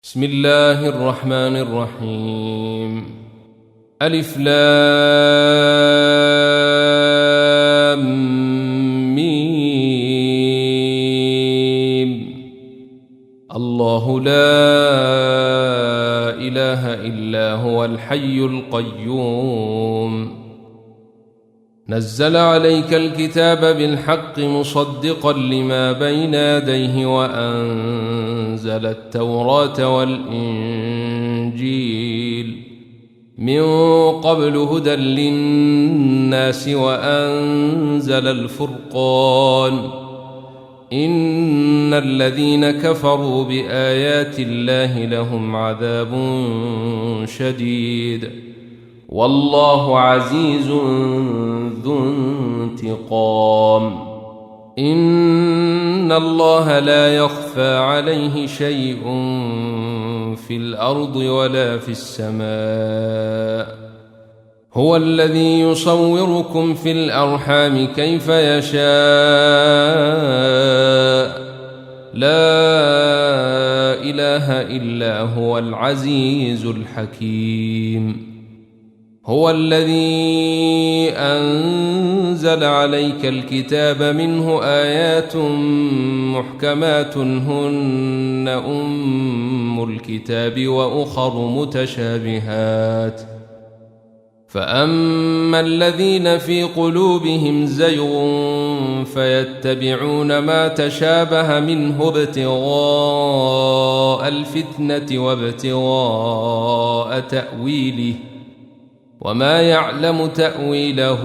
بسم الله الرحمن الرحيم. ألف لام ميم. الله لا إله إلا هو الحي القيوم. نزل عليك الكتاب بالحق مصدقا لما بين يديه وأنزل التوراة والإنجيل من قبل هدى للناس وأنزل الفرقان. إن الذين كفروا بآيات الله لهم عذاب شديد والله عزيز ذو انتقام. إن الله لا يخفى عليه شيء في الأرض ولا في السماء. هو الذي يصوركم في الأرحام كيف يشاء. لا إله إلا هو العزيز الحكيم. هو الذي أنزل عليك الكتاب منه آيات محكمات هن أم الكتاب وأخر متشابهات. فأما الذين في قلوبهم زيغ فيتبعون ما تشابه منه ابتغاء الفتنة وابتغاء تأويله وما يعلم تأويله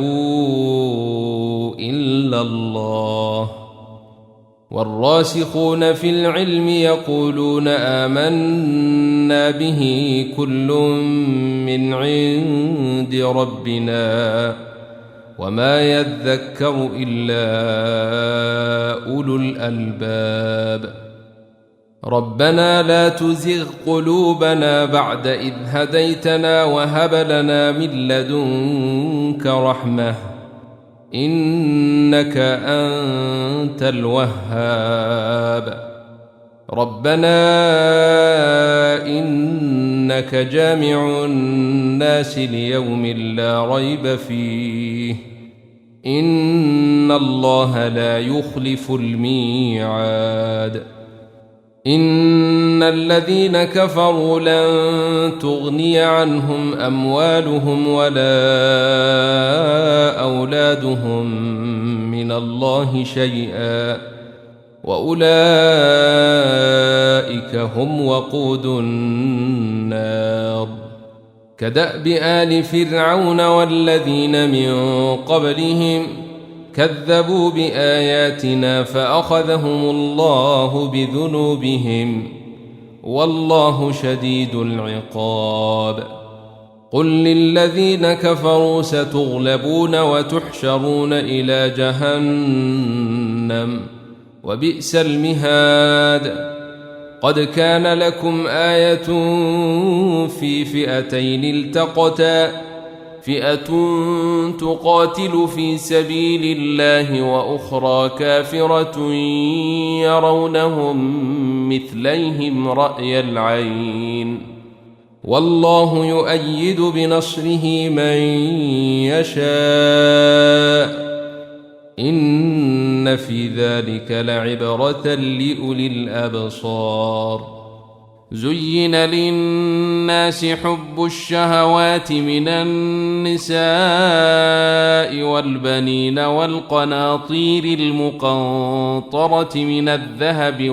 إلا الله. والراسخون في العلم يقولون آمنا به كل من عند ربنا وما يذكر إلا أولو الألباب. ربنا لا تزغ قلوبنا بعد إذ هديتنا وهب لنا من لدنك رحمة إنك أنت الوهاب. ربنا إنك جامع الناس ليوم لا ريب فيه إن الله لا يخلف الميعاد. إن الذين كفروا لن تغني عنهم أموالهم ولا أولادهم من الله شيئا وأولئك هم وقود النار. كدأب آل فرعون والذين من قبلهم كذبوا بآياتنا فأخذهم الله بذنوبهم والله شديد العقاب. قل للذين كفروا ستغلبون وتحشرون إلى جهنم وبئس المهاد. قد كان لكم آية في فئتين التقتا فئة تقاتل في سبيل الله وأخرى كافرة يرونهم مثليهم رأي العين والله يؤيد بنصره من يشاء. إن في ذلك لعبرة لأولي الأبصار. زين للناس حب الشهوات من النساء والبنين والقناطير المقنطرة من الذهب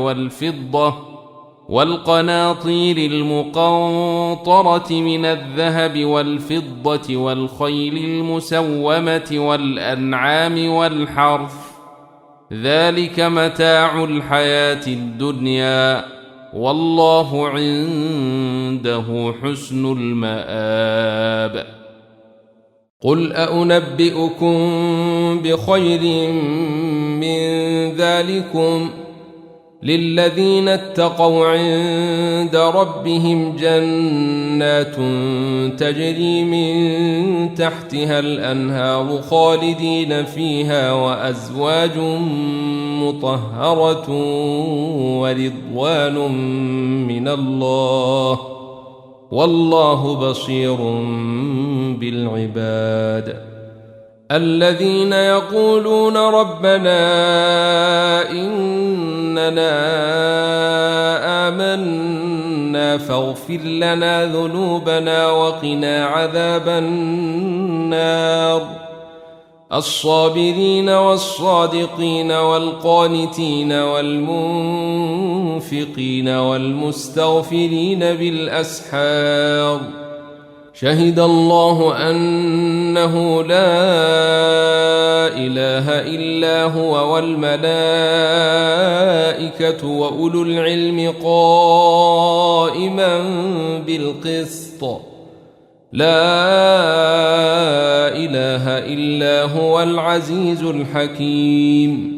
والفضة والخيل المسومة والأنعام والحرث ذلك متاع الحياة الدنيا والله عنده حسن المآب. قل أنبئكم بخير من ذلكم للذين اتقوا عند ربهم جنات تجري من تحتها الأنهار خالدين فيها وأزواج مطهرة ورضوان من الله والله بصير بالعباد الذين يقولون ربنا إننا آمنا فاغفر لنا ذنوبنا وقنا عذاب النار الصابرين والصادقين والقانتين والمنفقين والمستغفرين بالأسحار شهد الله أنه لا إله إلا هو والملائكة وأولو العلم قائما بالقسط لا إله إلا هو العزيز الحكيم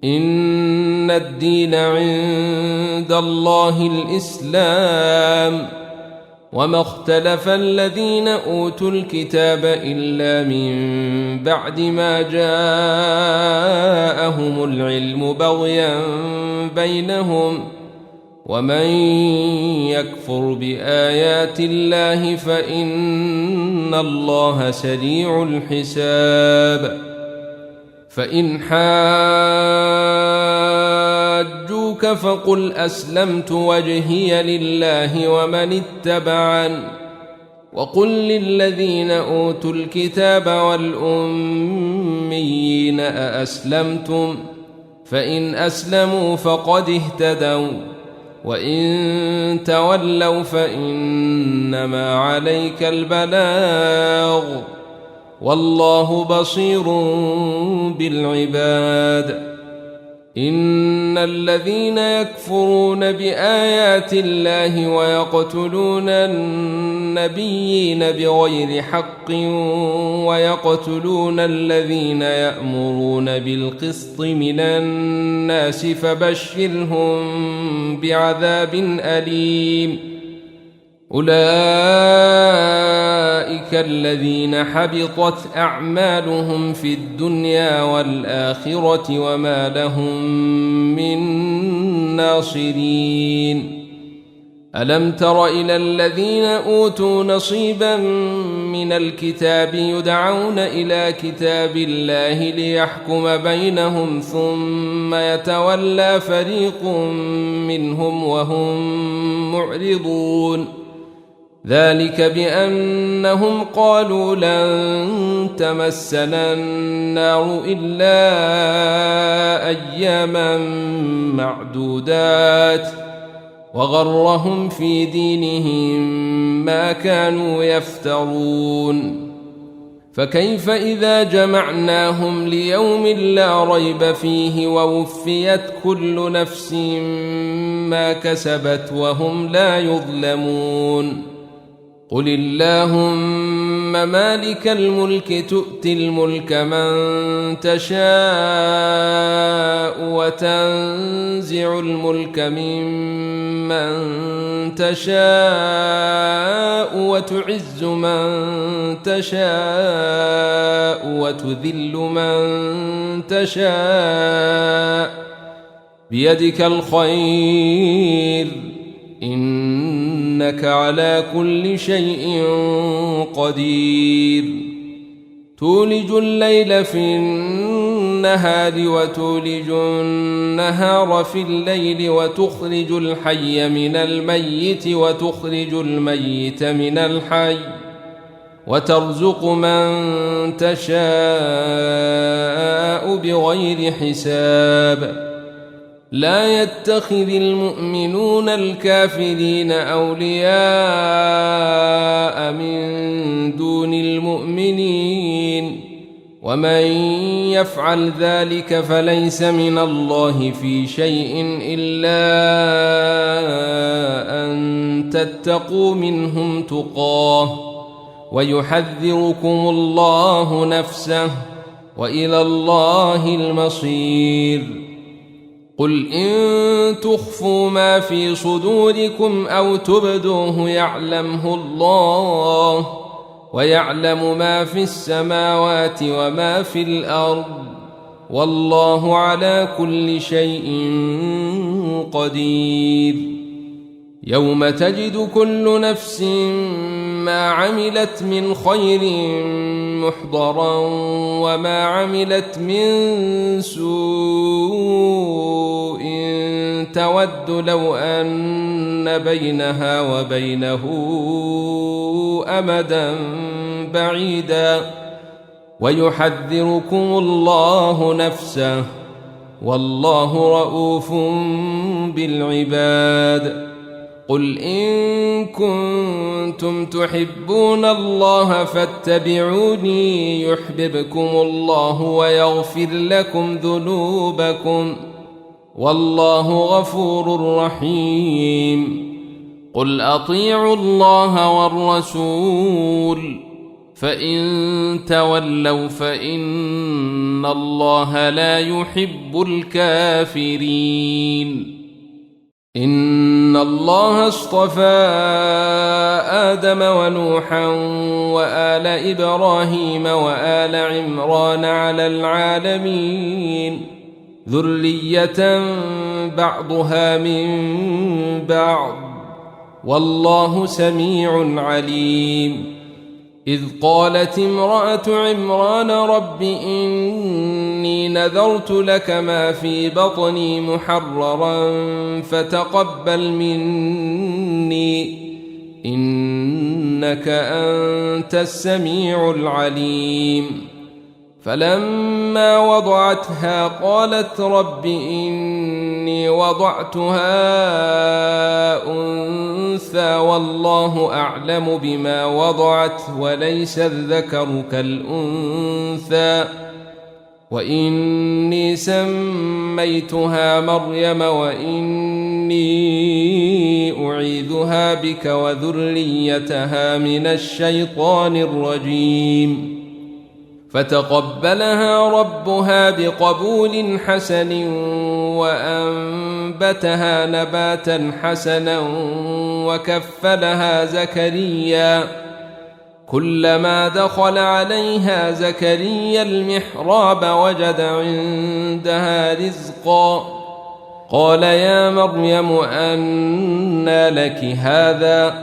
إن الدين عند الله الإسلام وما اختلف الذين أوتوا الكتاب إلا من بعد ما جاءهم العلم بغيا بينهم ومن يكفر بآيات الله فإن الله سريع الحساب فإن حاجوك فقل أسلمت وجهي لله ومن اتبعن وقل للذين أوتوا الكتاب والأميين أأسلمتم فإن أسلموا فقد اهتدوا وإن تولوا فإنما عليك البلاغ والله بصير بالعباد إن الذين يكفرون بآيات الله ويقتلون النبيين بغير حق ويقتلون الذين يأمرون بالقسط من الناس فبشرهم بعذاب أليم أولئك الذين حبطت أعمالهم في الدنيا والآخرة وما لهم من ناصرين ألم تر إلى الذين أوتوا نصيبا من الكتاب يدعون إلى كتاب الله ليحكم بينهم ثم يتولى فريق منهم وهم معرضون ذلك بأنهم قالوا لن تمسنا النار إلا أياما معدودات وغرهم في دينهم ما كانوا يفترون فكيف إذا جمعناهم ليوم لا ريب فيه ووفيت كل نفس ما كسبت وهم لا يظلمون قل اللهم مالك الملك تؤتي الملك من تشاء وتنزع الملك ممن تشاء وتعز من تشاء وتذل من تشاء بيدك الخير إنك على كل شيء قدير تولج الليل في النهار وتولج النهار في الليل وتخرج الحي من الميت وتخرج الميت من الحي وترزق من تشاء بغير حساب لا يتخذ المؤمنون الكافرين أولياء من دون المؤمنين ومن يفعل ذلك فليس من الله في شيء إلا أن تتقوا منهم تقاه ويحذركم الله نفسه وإلى الله المصير قل إن تخفوا ما في صدوركم أو تبدوه يعلمه الله، ويعلم ما في السماوات وما في الأرض، والله على كل شيء قدير. يوم تجد كل نفس ما عملت من خير محضرا وما عملت من سوء تود لو أن بينها وبينه أمدا بعيدا، ويحذركم الله نفسه، والله رؤوف بالعباد. قل إن كنتم تحبون الله فاتبعوني يحببكم الله ويغفر لكم ذنوبكم، والله غفور رحيم. قل أطيعوا الله والرسول، فإن تولوا فإن الله لا يحب الكافرين. إن الله اصطفى آدم ونوحا وآل إبراهيم وآل عمران على العالمين ذرية بعضها من بعض، والله سميع عليم. إذ قالت امرأة عمران رب إني نذرت لك ما في بطني محررا فتقبل مني إنك أنت السميع العليم. فلما وضعتها قالت رب إني وضعتها أنثى والله أعلم بما وضعت وليس الذكر كالأنثى، وإني سميتها مريم وإني أعيذها بك وذريتها من الشيطان الرجيم. فتقبلها ربها بقبول حسن وأنبتها نباتا حسنا وكفلها زكريا. كلما دخل عليها زكريا المحراب وجد عندها رزقا، قال يا مريم أنى لك هذا؟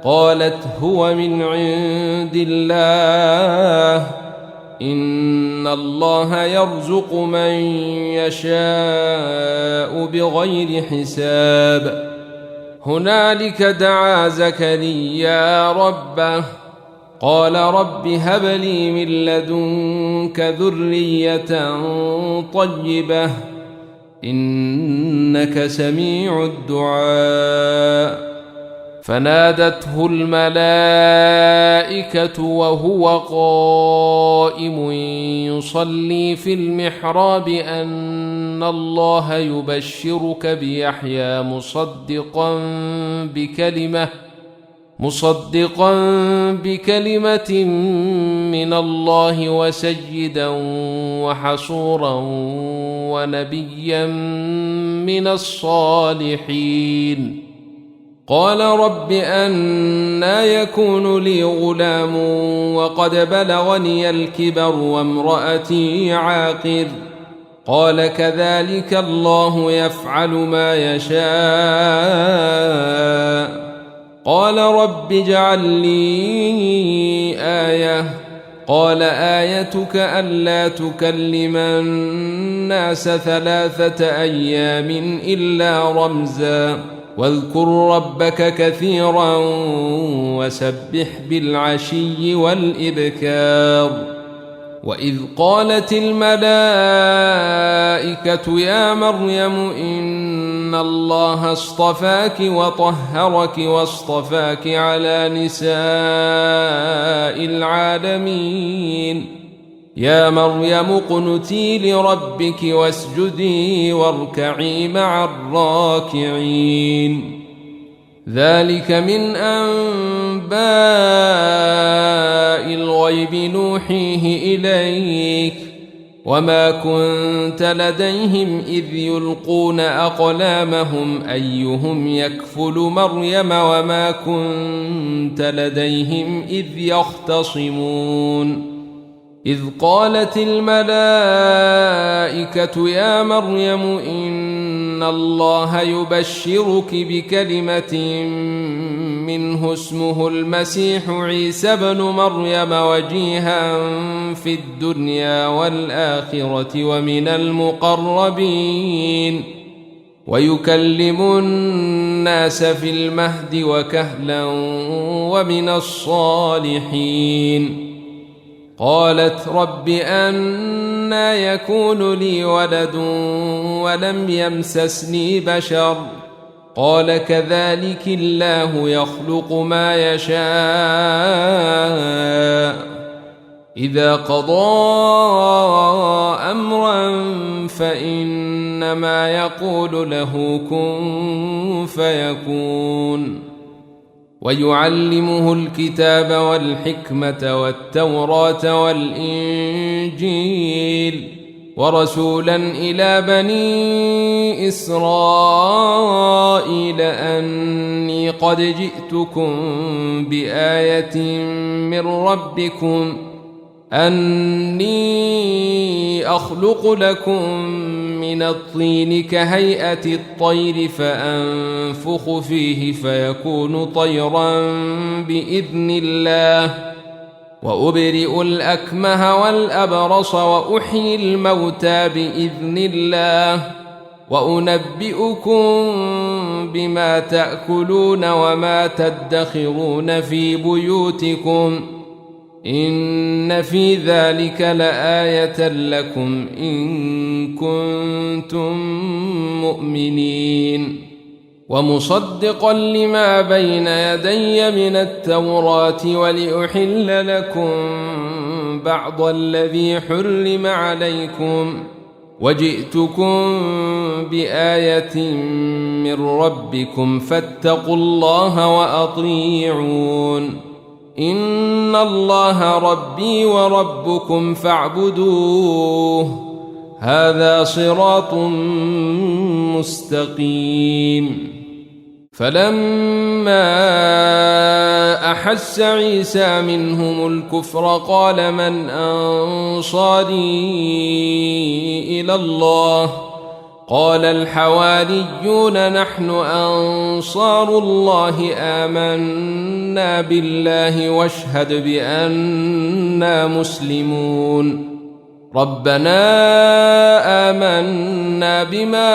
قالت هو من عند الله، إن الله يرزق من يشاء بغير حساب. هنالك دعا زكريا ربه قال رب هب لي من لدنك ذرية طيبة إنك سميع الدعاء. فنادته الملائكة وهو قائم يصلي في المحراب أن الله يبشرك بيحيى مصدقا بكلمة من الله وسيدا وحصورا ونبيا من الصالحين. قال رب أنى يكون لي غلام وقد بلغني الكبر وامرأتي عاقر؟ قال كذلك الله يفعل ما يشاء. قال رب اجعل لي آية. قال آيتك ألا تكلم الناس 3 أيام إلا رمزا واذكر ربك كثيرا وسبح بالعشي والإبكار. وإذ قالت الملائكة يا مريم إن الله اصطفاك وطهرك واصطفاك على نساء العالمين. يا مريم اقنتي لربك واسجدي واركعي مع الراكعين. ذلك من أنباء الغيب نوحيه إليك وما كنت لديهم إذ يلقون أقلامهم أيهم يكفل مريم وما كنت لديهم إذ يختصمون إذ قالت الملائكة يا مريم إن الله يبشرك بكلمة منه اسمه المسيح عيسى بن مريم وجيها في الدنيا والآخرة ومن المقربين ويكلم الناس في المهد وكهلا ومن الصالحين قالت رب أنى يكون لي ولد ولم يمسسني بشر قال كذلك الله يخلق ما يشاء إذا قضى أمرا فإنما يقول له كن فيكون ويعلمه الكتاب والحكمة والتوراة والإنجيل ورسولا إلى بني إسرائيل أني قد جئتكم بآية من ربكم أني أخلق لكم من الطين كهيئة الطير فأنفخ فيه فيكون طيرا بإذن الله وأبرئ الأكمه والأبرص وأحيي الموتى بإذن الله وأنبئكم بما تأكلون وما تدخرون في بيوتكم إن في ذلك لآية لكم إن كنتم مؤمنين ومصدقا لما بين يدي من التوراة ولأحل لكم بعض الذي حرم عليكم وجئتكم بآية من ربكم فاتقوا الله وأطيعون إن الله ربي وربكم فاعبدوه هذا صراط مستقيم فلما أحس عيسى منهم الكفر قال من أنصاري إلى الله قال الحواريون نحن أنصار الله آمنا بالله واشهد بأننا مسلمون ربنا آمنا بما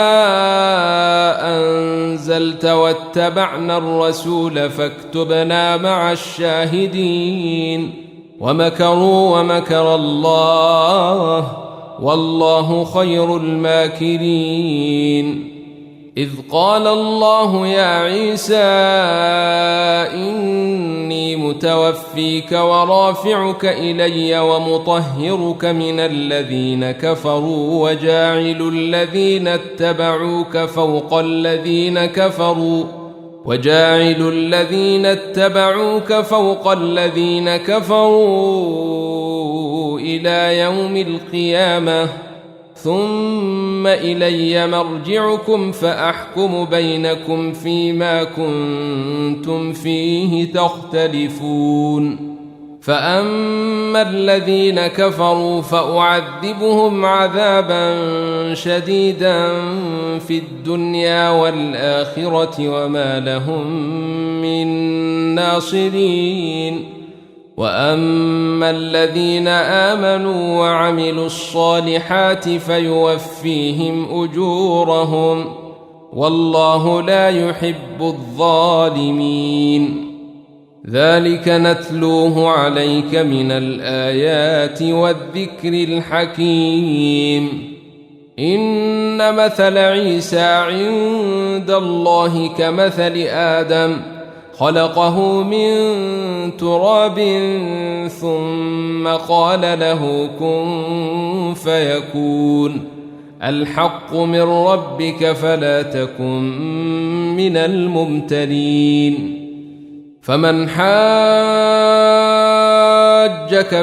أنزلت واتبعنا الرسول فاكتبنا مع الشاهدين ومكروا ومكر الله والله خير الماكرين إذ قال الله يا عيسى إني متوفيك ورافعك إلي ومطهرك من الذين كفروا وجاعل الذين اتبعوك فوق الذين كفروا إلى يوم القيامة ثم إلي مرجعكم فأحكم بينكم فيما كنتم فيه تختلفون فأما الذين كفروا فأعذبهم عذابا شديدا في الدنيا والآخرة وما لهم من ناصرين وأما الذين آمنوا وعملوا الصالحات فيوفيهم أجورهم والله لا يحب الظالمين ذلك نتلوه عليك من الآيات والذكر الحكيم إن مثل عيسى عند الله كمثل آدم خلقه من تراب ثم قال له كن فيكون الحق من ربك فلا تكن من الممترين فمن حاجك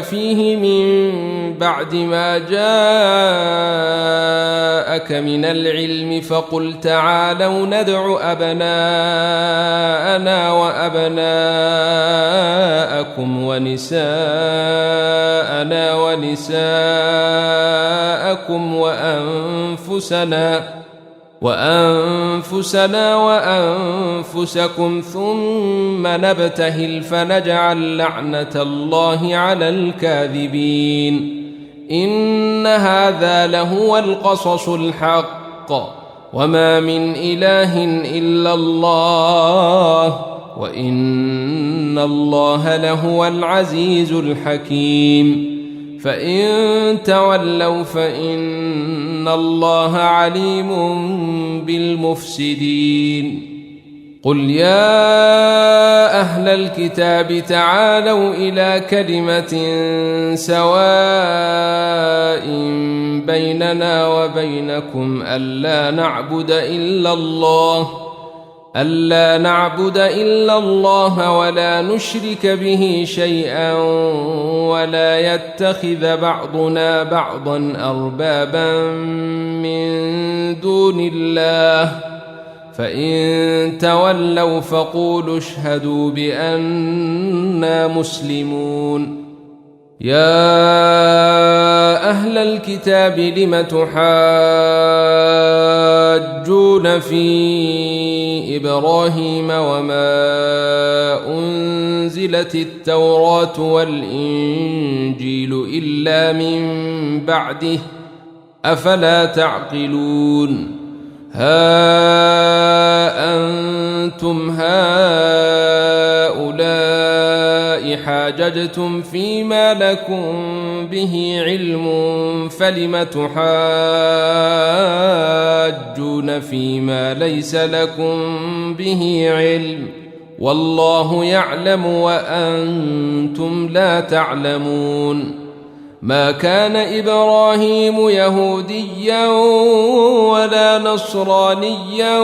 فيه من بعد ما جاءك من العلم فقل تعالوا ندع أبناءنا وأبناءكم ونساءنا ونساءكم وأنفسنا وأنفسكم ثم نبتهل فنجعل لعنة الله على الكاذبين إن هذا لهو القصص الحق وما من إله إلا الله وإن الله لهو العزيز الحكيم فإن تولوا فإن الله عليم بالمفسدين قل يا أهل الكتاب تعالوا إلى كلمة سواء بيننا وبينكم ألا نعبد إلا الله ولا نشرك به شيئا ولا يتخذ بعضنا بعضا أربابا من دون الله فإن تولوا فقولوا اشهدوا بأننا مسلمون يا أهل الكتاب لم تحاجون في إبراهيم وما أنزلت التوراة والإنجيل إلا من بعده أفلا تعقلون ها أنتم هؤلاء حاججتم فيما لكم به علم فلم تحاجون فيما ليس لكم به علم والله يعلم وأنتم لا تعلمون ما كان إبراهيم يهوديا ولا نصرانيا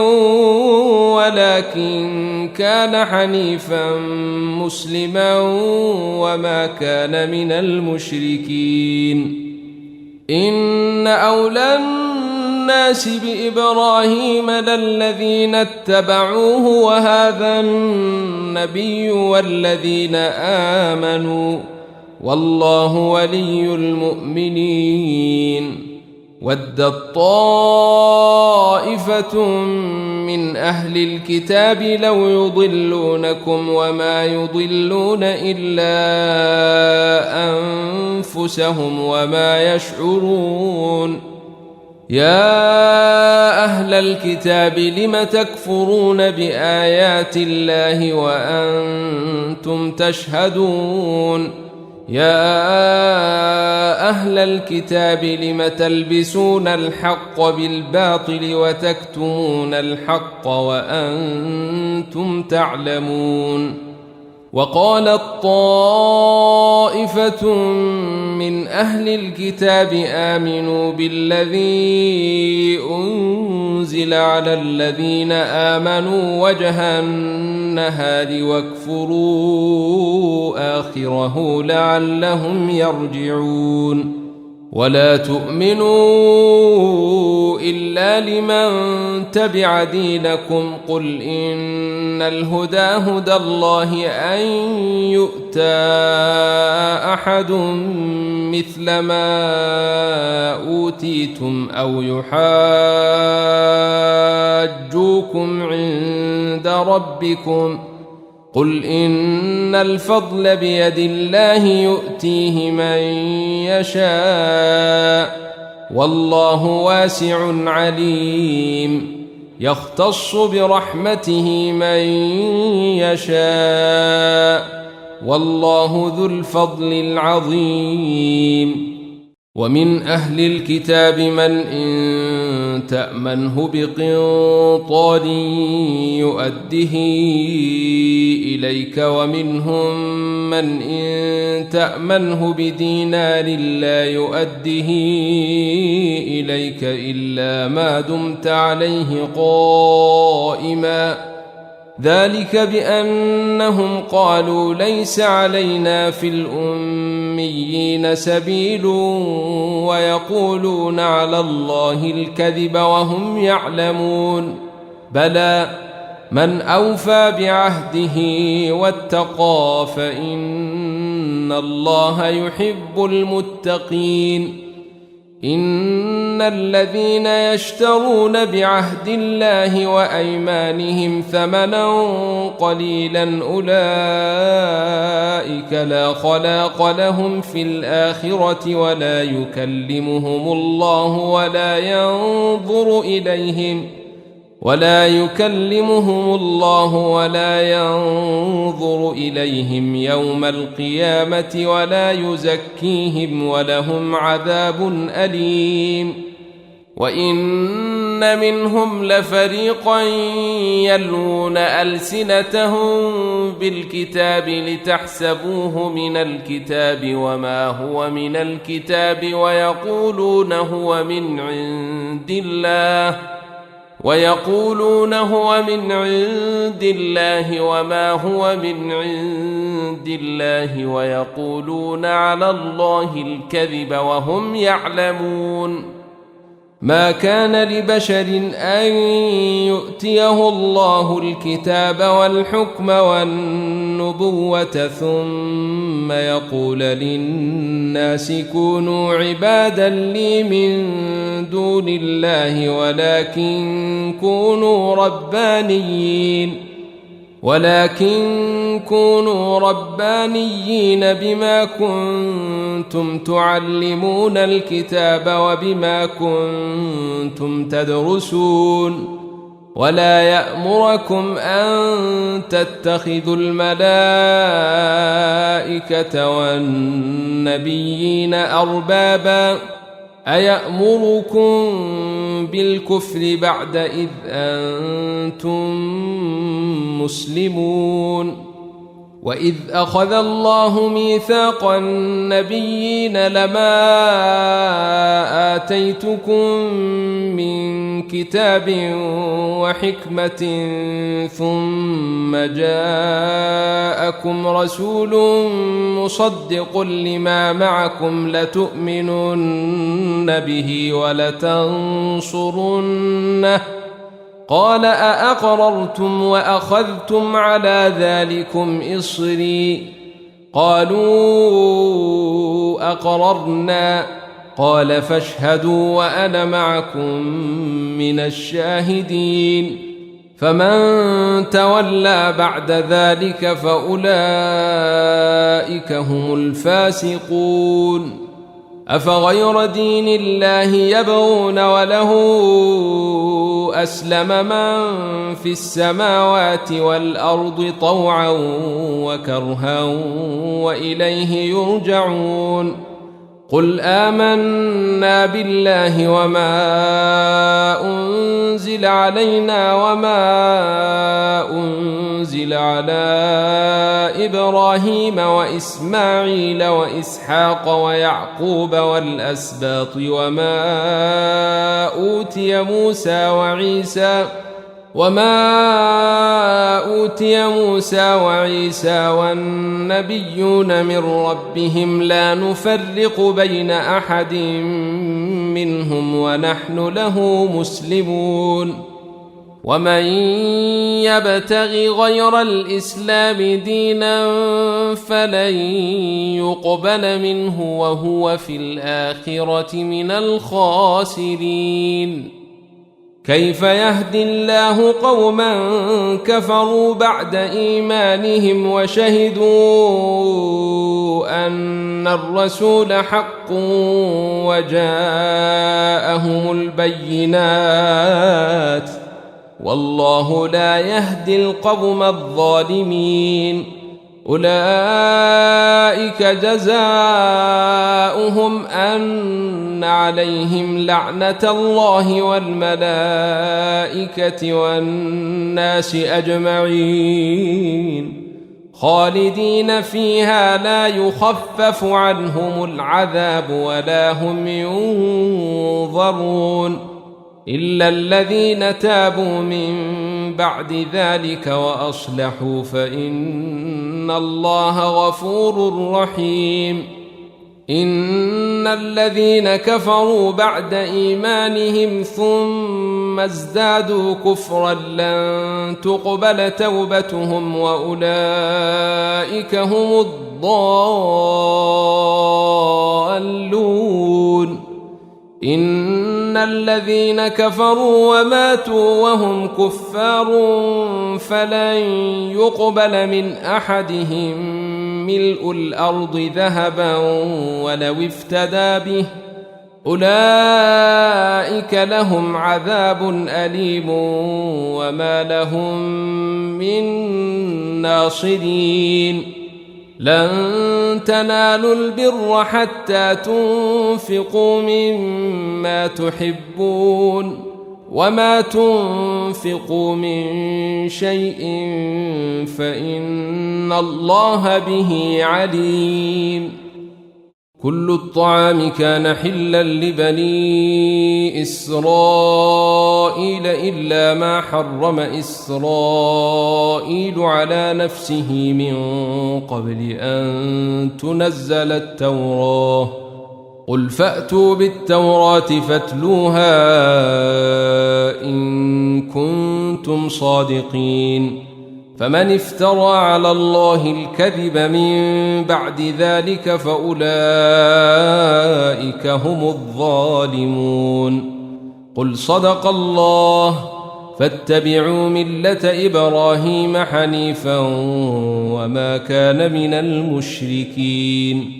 ولكن كان حنيفا مسلما وما كان من المشركين إن أولى الناس بإبراهيم للذين اتبعوه وهذا النبي والذين آمنوا والله ولي المؤمنين ودت طائفة من أهل الكتاب لو يضلونكم وما يضلون إلا أنفسهم وما يشعرون يا أهل الكتاب لم تكفرون بآيات الله وأنتم تشهدون يا أهل الكتاب لم تلبسون الحق بالباطل وتكتمون الحق وأنتم تعلمون وقالت طائفة من أهل الكتاب آمنوا بالذي أنزل على الذين آمنوا وجه النهار واكفروا آخره لعلهم يرجعون ولا تؤمنوا إلا لمن تبع دينكم قل إن الهدى هدى الله أن يؤتى أحد مثل ما أوتيتم أو يحاجوكم عند ربكم قل إن الفضل بيد الله يؤتيه من يشاء والله واسع عليم يختص برحمته من يشاء والله ذو الفضل العظيم ومن أهل الكتاب من إن تأمنه بقنطار يؤده إليك ومنهم من إن تأمنه بدينار لا يؤده إليك إلا ما دمت عليه قائما ذلك بأنهم قالوا ليس علينا في الأميين سبيل ويقولون على الله الكذب وهم يعلمون بلى من أوفى بعهده واتقى فإن الله يحب المتقين إن الذين يشترون بعهد الله وأيمانهم ثمنا قليلا أولئك لا خلاق لهم في الآخرة ولا يكلمهم الله ولا ينظر إليهم يوم القيامة ولا يزكيهم ولهم عذاب أليم وإن منهم لفريقا يلوون ألسنتهم بالكتاب لتحسبوه من الكتاب وما هو من الكتاب ويقولون هو من عند الله وما هو من عند الله ويقولون على الله الكذب وهم يعلمون ما كان لبشر أن يؤتيه الله الكتاب والحكم والنبوة ثم يقول للناس كونوا عبادا لي من دون الله ولكن كونوا ربانيين بما كنتم تعلمون الكتاب وبما كنتم تدرسون ولا يأمركم أن تتخذوا الملائكة والنبيين أربابا أيأمركم بالكفر بعد إذ أنتم مسلمون وإذ أخذ الله ميثاق النبيين لما آتيتكم من كتاب وحكمة ثم جاءكم رسول مصدق لما معكم لتؤمنن به ولتنصرنه قال أأقررتم وأخذتم على ذلكم إصري قالوا أقررنا قال فاشهدوا وأنا معكم من الشاهدين فمن تولى بعد ذلك فأولئك هم الفاسقون أفغير دين الله يبغون وله أسلم من في السماوات والأرض طوعا وكرها وإليه يرجعون قل آمنا بالله وما أنزل علينا وما أنزل على إبراهيم وإسماعيل وإسحاق ويعقوب والأسباط وما أوتي موسى وعيسى والنبيون من ربهم لا نفرق بين أحد منهم ونحن له مسلمون ومن يبتغ غير الإسلام دينا فلن يقبل منه وهو في الآخرة من الخاسرين كيف يهدي الله قوما كفروا بعد إيمانهم وشهدوا أن الرسول حق وجاءهم البينات والله لا يهدي القوم الظالمين أولئك جزاؤهم أن عليهم لعنة الله والملائكة والناس أجمعين خالدين فيها لا يخفف عنهم العذاب ولا هم ينظرون إلا الذين تابوا من بعد ذلك وأصلحوا فإن الله غفور رحيم. إن الذين كفروا بعد إيمانهم ثم ازدادوا كفرا لن تقبل توبتهم وأولئك هم الضالون. إن الذين كفروا وماتوا وهم كفار فلن يقبل من أحدهم ملء الأرض ذهبا ولو افتدى به أولئك لهم عذاب أليم وما لهم من ناصرين. لن تنالوا البر حتى تنفقوا مما تحبون وما تنفقوا من شيء فإن الله به عليم. كل الطعام كان حلا لبني إسرائيل إلا ما حرم إسرائيل على نفسه من قبل أن تنزل التوراة. قل فأتوا بالتوراة فاتلوها إن كنتم صادقين. فمن افترى على الله الكذب من بعد ذلك فأولئك هم الظالمون. قل صدق الله فاتبعوا ملة إبراهيم حنيفا وما كان من المشركين.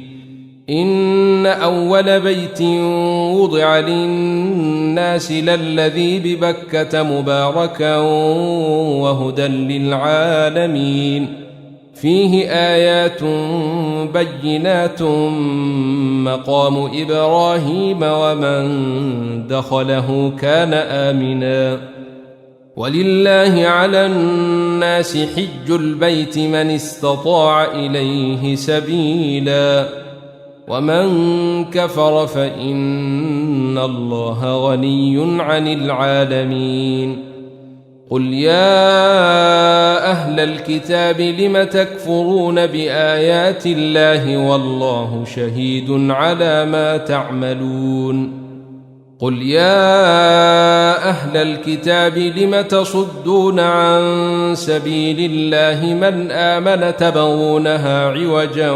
إن أول بيت وضع للناس للذي ببكة مباركا وهدى للعالمين فيه آيات بينات مقام إبراهيم ومن دخله كان آمنا. ولله على الناس حج البيت من استطاع إليه سبيلا ومن كفر فإن الله غني عن العالمين. قل يا أهل الكتاب لم تكفرون بآيات الله والله شهيد على ما تعملون. قل يا أهل الكتاب لم تصدون عن سبيل الله من آمن تبغونها عوجا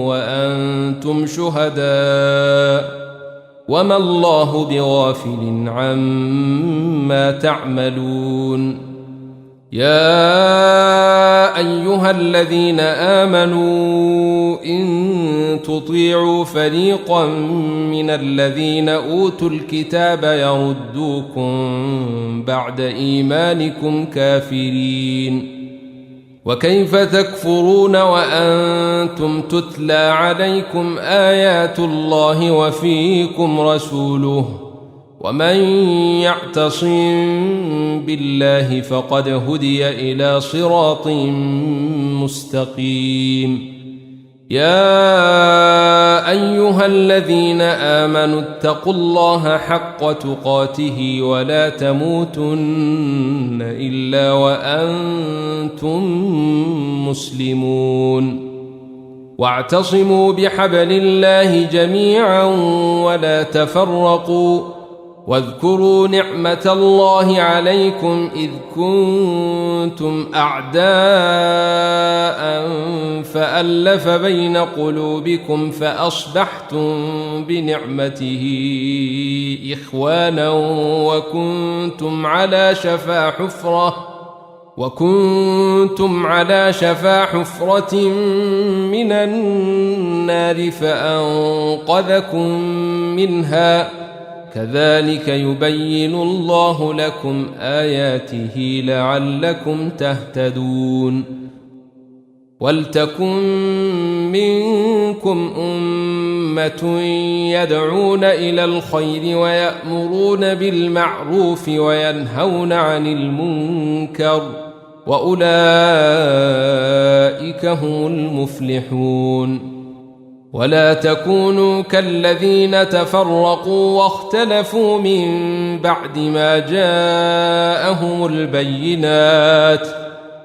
وأنتم شهداء وما الله بغافل عما تعملون. يا أيها الذين آمنوا إن تطيعوا فريقا من الذين أوتوا الكتاب يردوكم بعد إيمانكم كافرين. وكيف تكفرون وأنتم تتلى عليكم آيات الله وفيكم رسوله ومن يعتصم بالله فقد هدي إلى صراط مستقيم. يا أيها الذين آمنوا اتقوا الله حق تقاته ولا تموتن إلا وأنتم مسلمون. واعتصموا بحبل الله جميعا ولا تفرقوا واذكروا نعمة الله عليكم إذ كنتم أعداء فألف بين قلوبكم فأصبحتم بنعمته إخوانا وكنتم على شفا حفرة من النار فأنقذكم منها كذلك يبين الله لكم آياته لعلكم تهتدون. ولتكن منكم أمة يدعون إلى الخير ويأمرون بالمعروف وينهون عن المنكر وأولئك هم المفلحون. ولا تكونوا كالذين تفرقوا واختلفوا من بعد ما جاءهم البينات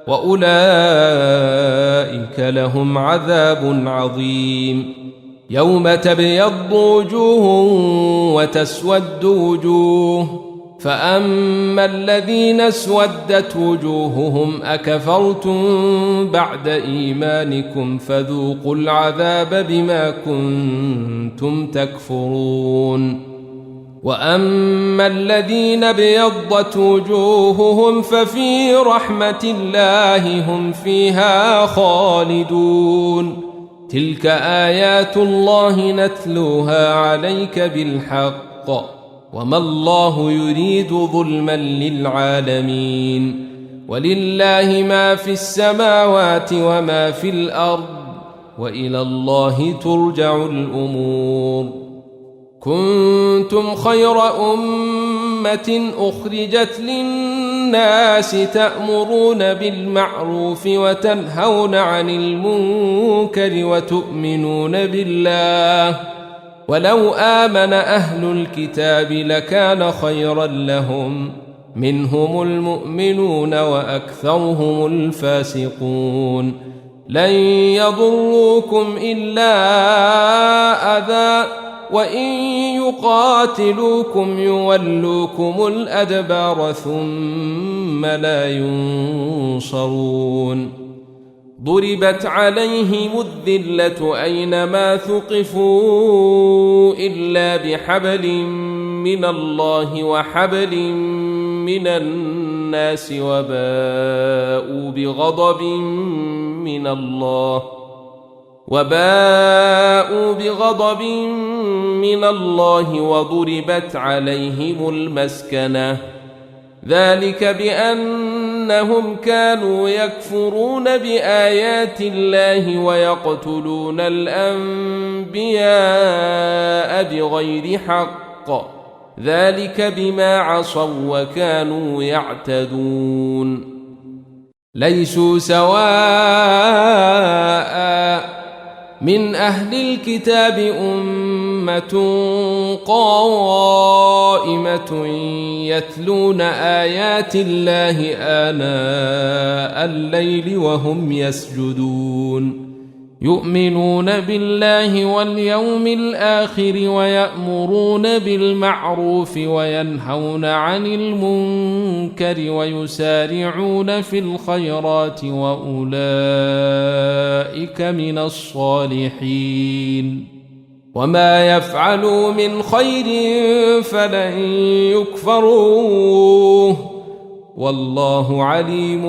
وأولئك لهم عذاب عظيم. يوم تبيض وجوه وتسود وجوه، فأما الذين اسودت وجوههم أكفرتم بعد إيمانكم فذوقوا العذاب بما كنتم تكفرون. وأما الذين ابيضت وجوههم ففي رحمة الله هم فيها خالدون. تلك آيات الله نتلوها عليك بالحق، وما الله يريد ظلما للعالمين. ولله ما في السماوات وما في الأرض، وإلى الله ترجع الأمور. كنتم خير أمة أخرجت للناس تأمرون بالمعروف وتنهون عن المنكر وتؤمنون بالله، ولو آمن أهل الكتاب لكان خيرا لهم، منهم المؤمنون وأكثرهم الفاسقون. لن يضروكم إلا أذى، وإن يقاتلوكم يولوكم الأدبار ثم لا ينصرون. ضربت عليهم الذلة أينما ثقفوا إلا بحبل من الله وحبل من الناس وباءوا بغضب من الله وضربت عليهم المسكنة، ذلك بأنهم كانوا يكفرون بآيات الله ويقتلون الأنبياء بغير حق، ذلك بما عصوا وكانوا يعتدون. ليسوا سواء، من أهل الكتاب أمة قائمة يتلون آيات الله آناء الليل وهم يسجدون، يؤمنون بالله واليوم الآخر ويأمرون بالمعروف وينهون عن المنكر ويسارعون في الخيرات وأولئك من الصالحين. وما يفعلوا من خير فلن يكفروه، والله عليم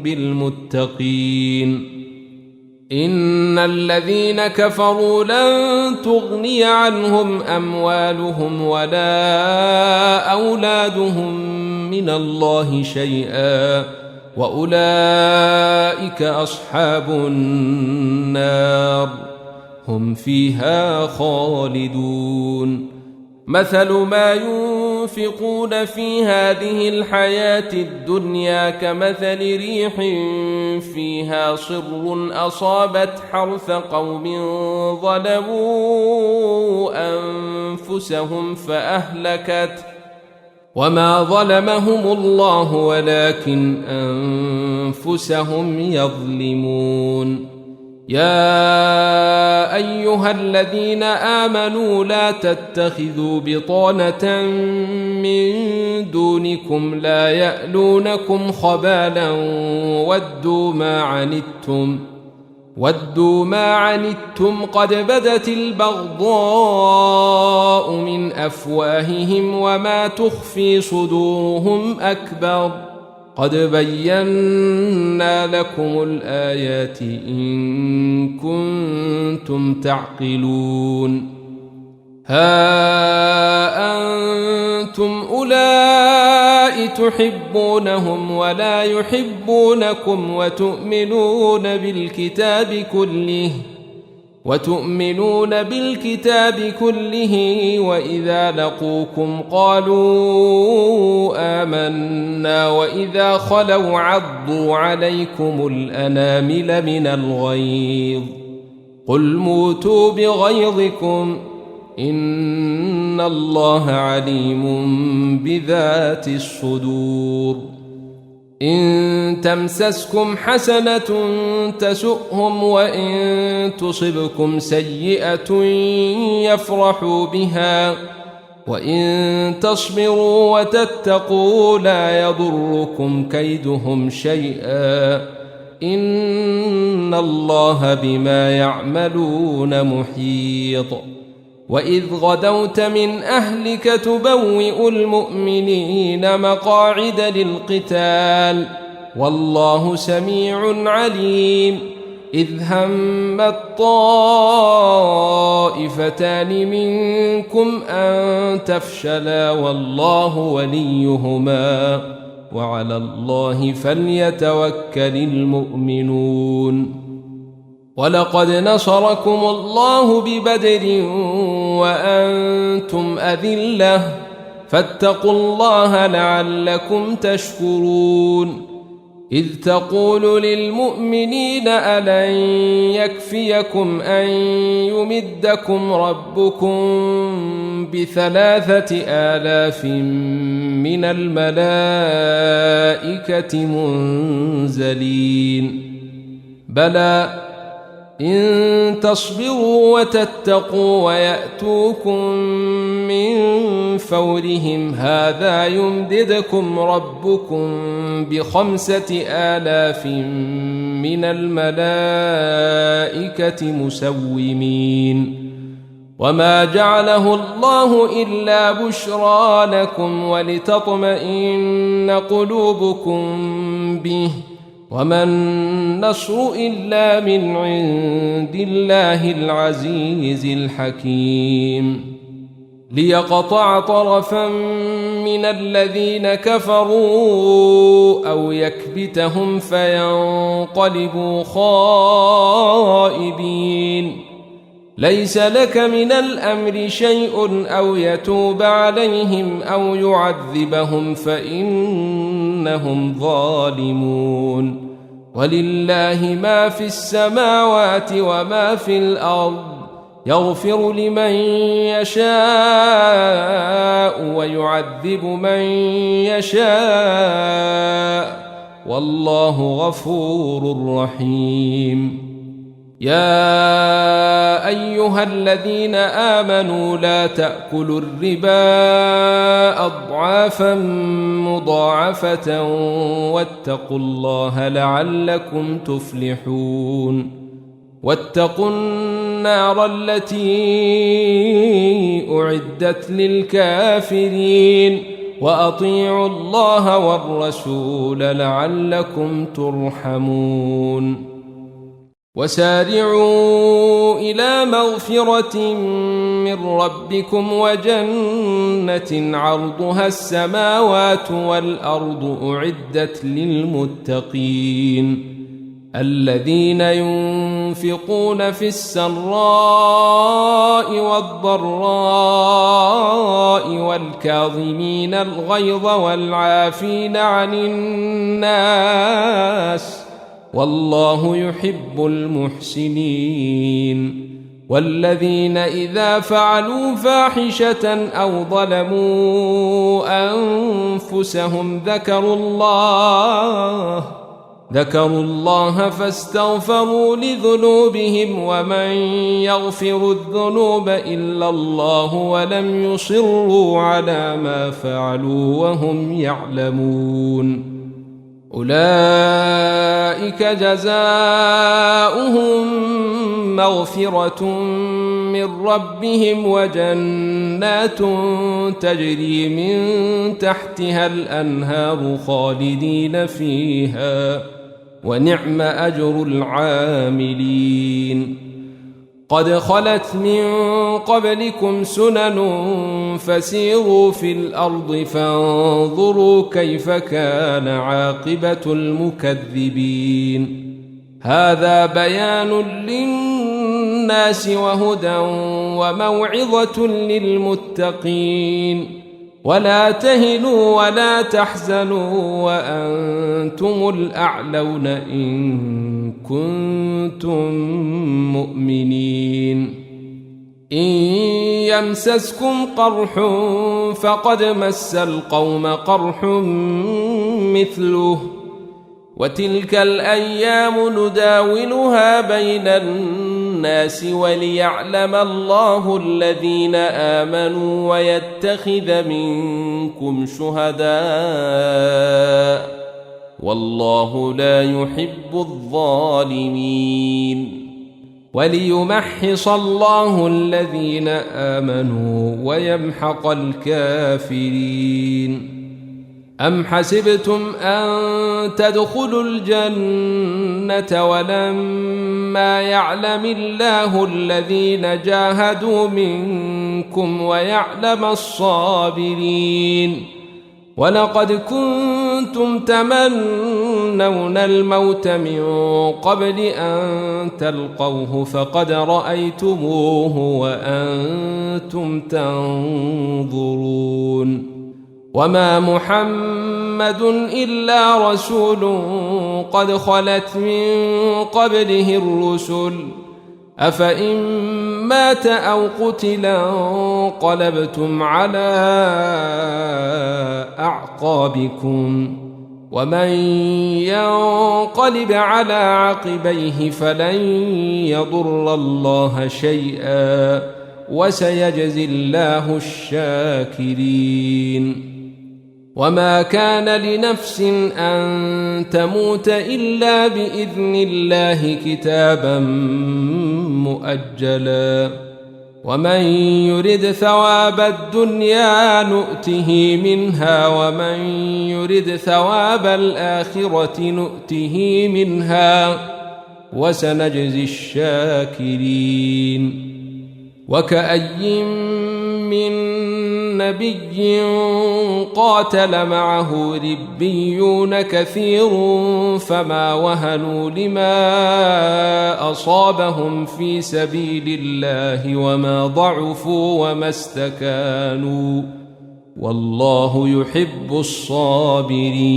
بالمتقين. إن الذين كفروا لن تغني عنهم أموالهم ولا أولادهم من الله شيئا، وأولئك أصحاب النار هم فيها خالدون. مثل ما ينفقون في هذه الحياة الدنيا كمثل ريح فيها صر أصابت حرث قوم ظلموا أنفسهم فأهلكت، وما ظلمهم الله ولكن أنفسهم يظلمون. يا أيها الذين آمنوا لا تتخذوا بطانة من دونكم لا يألونكم خبالا ودوا ما عنتم قد بدت البغضاء من أفواههم وما تخفي صدورهم أكبر، قد بينا لكم الآيات إن كنتم تعقلون. ها أنتم أولئك تحبونهم ولا يحبونكم وتؤمنون بالكتاب كله وإذا لقوكم قالوا آمنا وإذا خلوا عضوا عليكم الأنامل من الغيظ، قل موتوا بغيظكم إن الله عليم بذات الصدور. إن تمسسكم حسنة تسؤهم وإن تصبكم سيئة يفرحوا بها وإن تصبروا وتتقوا لا يضركم كيدهم شيئا إن الله بما يعملون محيط. وإذ غدوت من أهلك تبوئ المؤمنين مقاعد للقتال والله سميع عليم. إذ همت طائفتان منكم أن تفشلا والله وليهما وعلى الله فليتوكل المؤمنون. ولقد نصركم الله ببدر وأنتم أذلة فاتقوا الله لعلكم تشكرون. إذ تقول للمؤمنين ألن يكفيكم أن يمدكم ربكم ب3,000 من الملائكة منزلين بلى إن تصبروا وتتقوا ويأتوكم من فورهم هذا يمددكم ربكم ب5,000 من الملائكة مسومين. وما جعله الله إلا بشرى لكم ولتطمئن قلوبكم به وما النصر إلا من عند الله العزيز الحكيم. ليقطع طرفا من الذين كفروا أو يكبتهم فينقلبوا خائبين. ليس لك من الأمر شيء أو يتوب عليهم أو يعذبهم فإنهم ظالمون. ولله ما في السماوات وما في الأرض يغفر لمن يشاء ويعذب من يشاء والله غفور رحيم. يا أيها الذين آمنوا لا تأكلوا الربا أضعافا مضاعفة واتقوا الله لعلكم تفلحون. واتقوا النار التي أعدت للكافرين وأطيعوا الله والرسول لعلكم ترحمون. وسارعوا إلى مغفرة من ربكم وجنة عرضها السماوات والأرض أعدت للمتقين الذين ينفقون في السراء والضراء والكاظمين الغيظ والعافين عن الناس والله يحب المحسنين. والذين إذا فعلوا فاحشة أو ظلموا أنفسهم ذكروا الله فاستغفروا لذنوبهم ومن يغفر الذنوب إلا الله ولم يصروا على ما فعلوا وهم يعلمون. أولئك جزاؤهم مغفرة من ربهم وجنات تجري من تحتها الأنهار خالدين فيها ونعم أجر العاملين. قد خلت من قبلكم سنن فسيروا في الأرض فانظروا كيف كان عاقبة المكذبين. هذا بيان للناس وهدى وموعظة للمتقين. ولا تهنوا ولا تحزنوا وأنتم الأعلون إن كنتم مؤمنين إن يمسسكم قرح فقد مس القوم قرح مثله وتلك الأيام نداولها بين الناس وليعلم الله الذين آمنوا ويتخذ منكم شهداء والله لا يحب الظالمين وليمحص الله الذين آمنوا ويمحق الكافرين أم حسبتم أن تدخلوا الجنة ولما يعلم الله الذين جاهدوا منكم ويعلم الصابرين ولقد كنتم تمنون الموت من قبل أن تلقوه فقد رأيتموه وأنتم تنظرون وما محمد إلا رسول قد خلت من قبله الرسل أفإن مات أو قتلا انقلبتم على أعقابكم ومن ينقلب على عقبيه فلن يضر الله شيئا وسيجزي الله الشاكرين وما كان لنفس أن تموت إلا بإذن الله كتابا مؤجلا ومن يرد ثواب الدنيا نؤته منها ومن يرد ثواب الآخرة نؤته منها وسنجزي الشاكرين وكأي من نبي قاتل معه ربيون كثير فما وهنوا لما أصابهم في سبيل الله وما ضعفوا وما استكانوا والله يحب الصابرين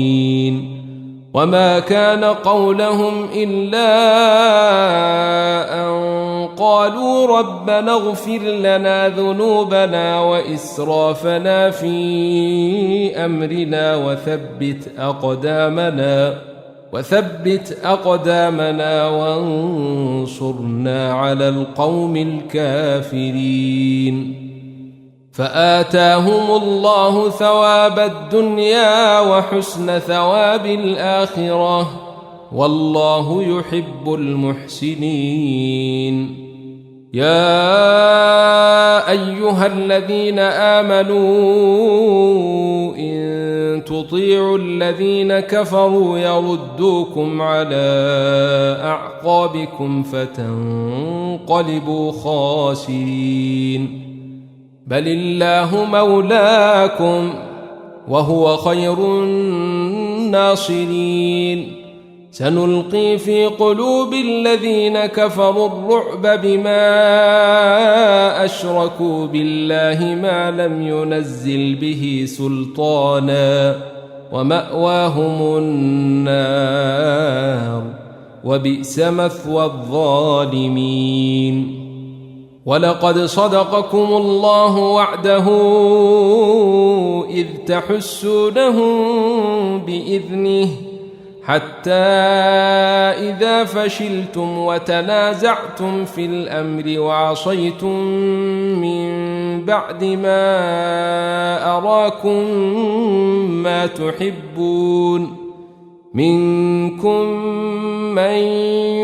وما كان قولهم إلا أن قالوا ربنا اغفر لنا ذنوبنا وإسرافنا في أمرنا وثبت أقدامنا وانصرنا على القوم الكافرين فآتاهم الله ثواب الدنيا وحسن ثواب الآخرة والله يحب المحسنين يا أيها الذين آمنوا إن تطيعوا الذين كفروا يردوكم على أعقابكم فتنقلبوا خاسرين بل الله مولاكم وهو خير الناصرين سنلقي في قلوب الذين كفروا الرعب بما أشركوا بالله ما لم ينزل به سلطانا ومأواهم النار وبئس مثوى الظالمين ولقد صدقكم الله وعده إذ تحسونهم بإذنه حتى إذا فشلتم وتنازعتم في الأمر وعصيتم من بعد ما أراكم ما تحبون منكم من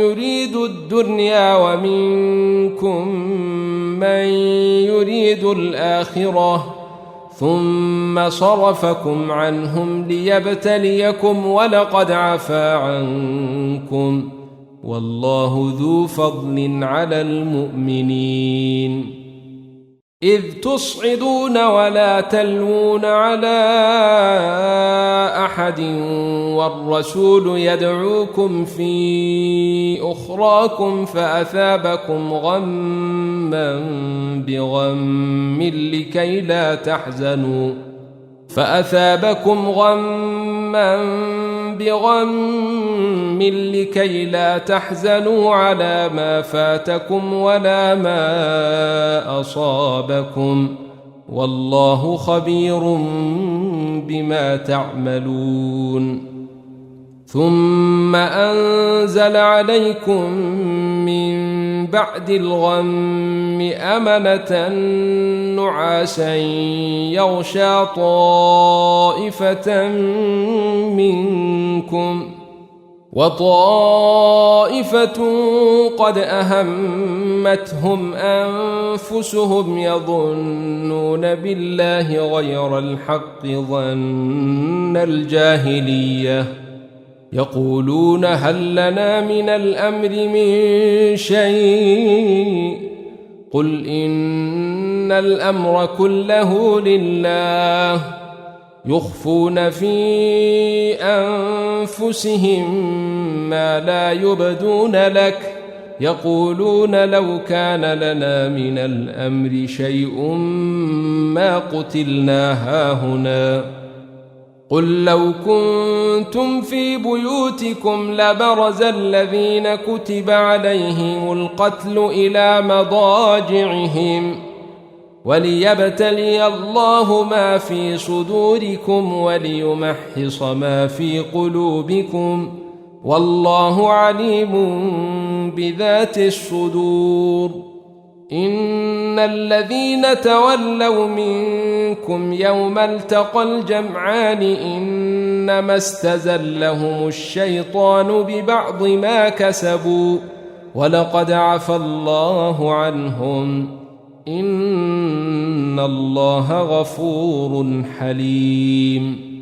يريد الدنيا ومنكم من يريد الآخرة ثم صرفكم عنهم ليبتليكم ولقد عفا عنكم والله ذو فضل على المؤمنين إذ تصعدون ولا تلوون على أحد والرسول يدعوكم في أخراكم فأثابكم غما بغم بغم لكي لا تحزنوا على ما فاتكم ولا ما أصابكم والله خبير بما تعملون ثم أنزل عليكم من بعد الغم أمنة نعاسا يغشى طائفة منكم وطائفة قد أهمتهم أنفسهم يظنون بالله غير الحق ظن الجاهلية يقولون هل لنا من الأمر من شيء قل إن الأمر كله لله يخفون في أنفسهم ما لا يبدون لك يقولون لو كان لنا من الأمر شيء ما قتلنا هاهنا قل لو كنتم في بيوتكم لبرز الذين كتب عليهم القتل إلى مضاجعهم وليبتلي الله ما في صدوركم وليمحص ما في قلوبكم والله عليم بذات الصدور إن الذين تولوا منكم يوم التقى الجمعان إنما استزلهم الشيطان ببعض ما كسبوا ولقد عفى الله عنهم إن الله غفور حليم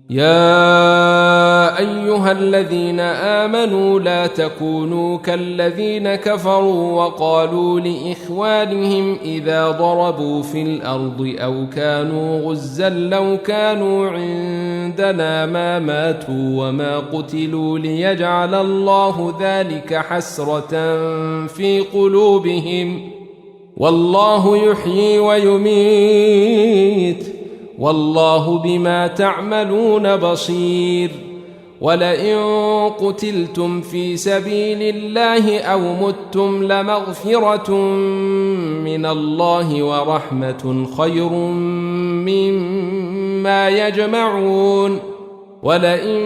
يا أيها الذين آمنوا لا تكونوا كالذين كفروا وقالوا لإخوانهم إذا ضربوا في الأرض أو كانوا غزا لو كانوا عندنا ما ماتوا وما قتلوا ليجعل الله ذلك حسرة في قلوبهم والله يحيي ويميت والله بما تعملون بصير ولئن قتلتم في سبيل الله أو متم لمغفرة من الله ورحمة خير مما يجمعون ولئن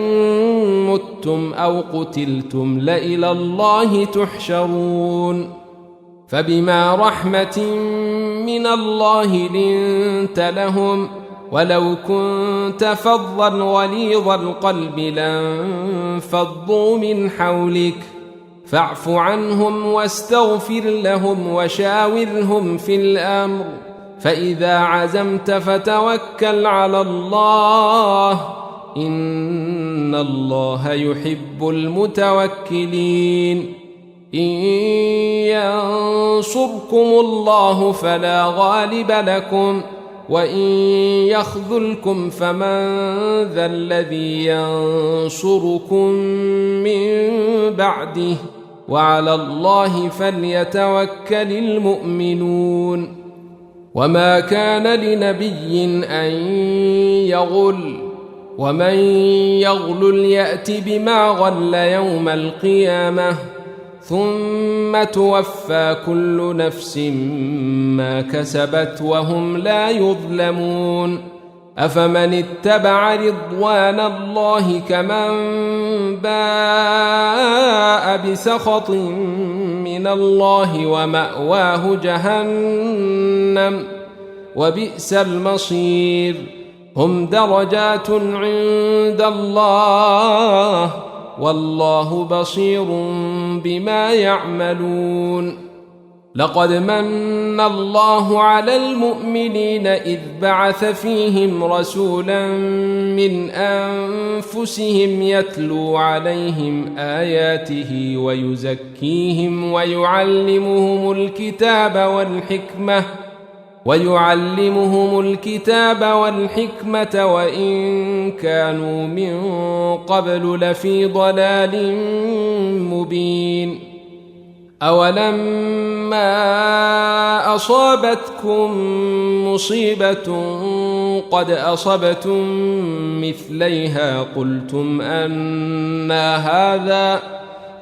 متم أو قتلتم لإلى الله تحشرون فبما رحمة من الله لنت لهم ولو كنت فظا غليظ القلب لانفضوا من حولك فاعف عنهم واستغفر لهم وشاورهم في الأمر فإذا عزمت فتوكل على الله إن الله يحب المتوكلين إن ينصركم الله فلا غالب لكم وإن يخذلكم فمن ذا الذي ينصركم من بعده وعلى الله فليتوكل المؤمنون وما كان لنبي أن يغل ومن يغلل يأت بما غل يوم القيامة ثم توفى كل نفس ما كسبت وهم لا يظلمون أفمن اتبع رضوان الله كمن باء بسخط من الله ومأواه جهنم وبئس المصير هم درجات عند الله والله بصير بما يعملون لقد من الله على المؤمنين إذ بعث فيهم رسولا من أنفسهم يتلو عليهم آياته ويزكيهم ويعلمهم الكتاب والحكمة وإن كانوا من قبل لفي ضلال مبين أولما أصابتكم مصيبة قد أصبتم مثليها قلتم أنى هذا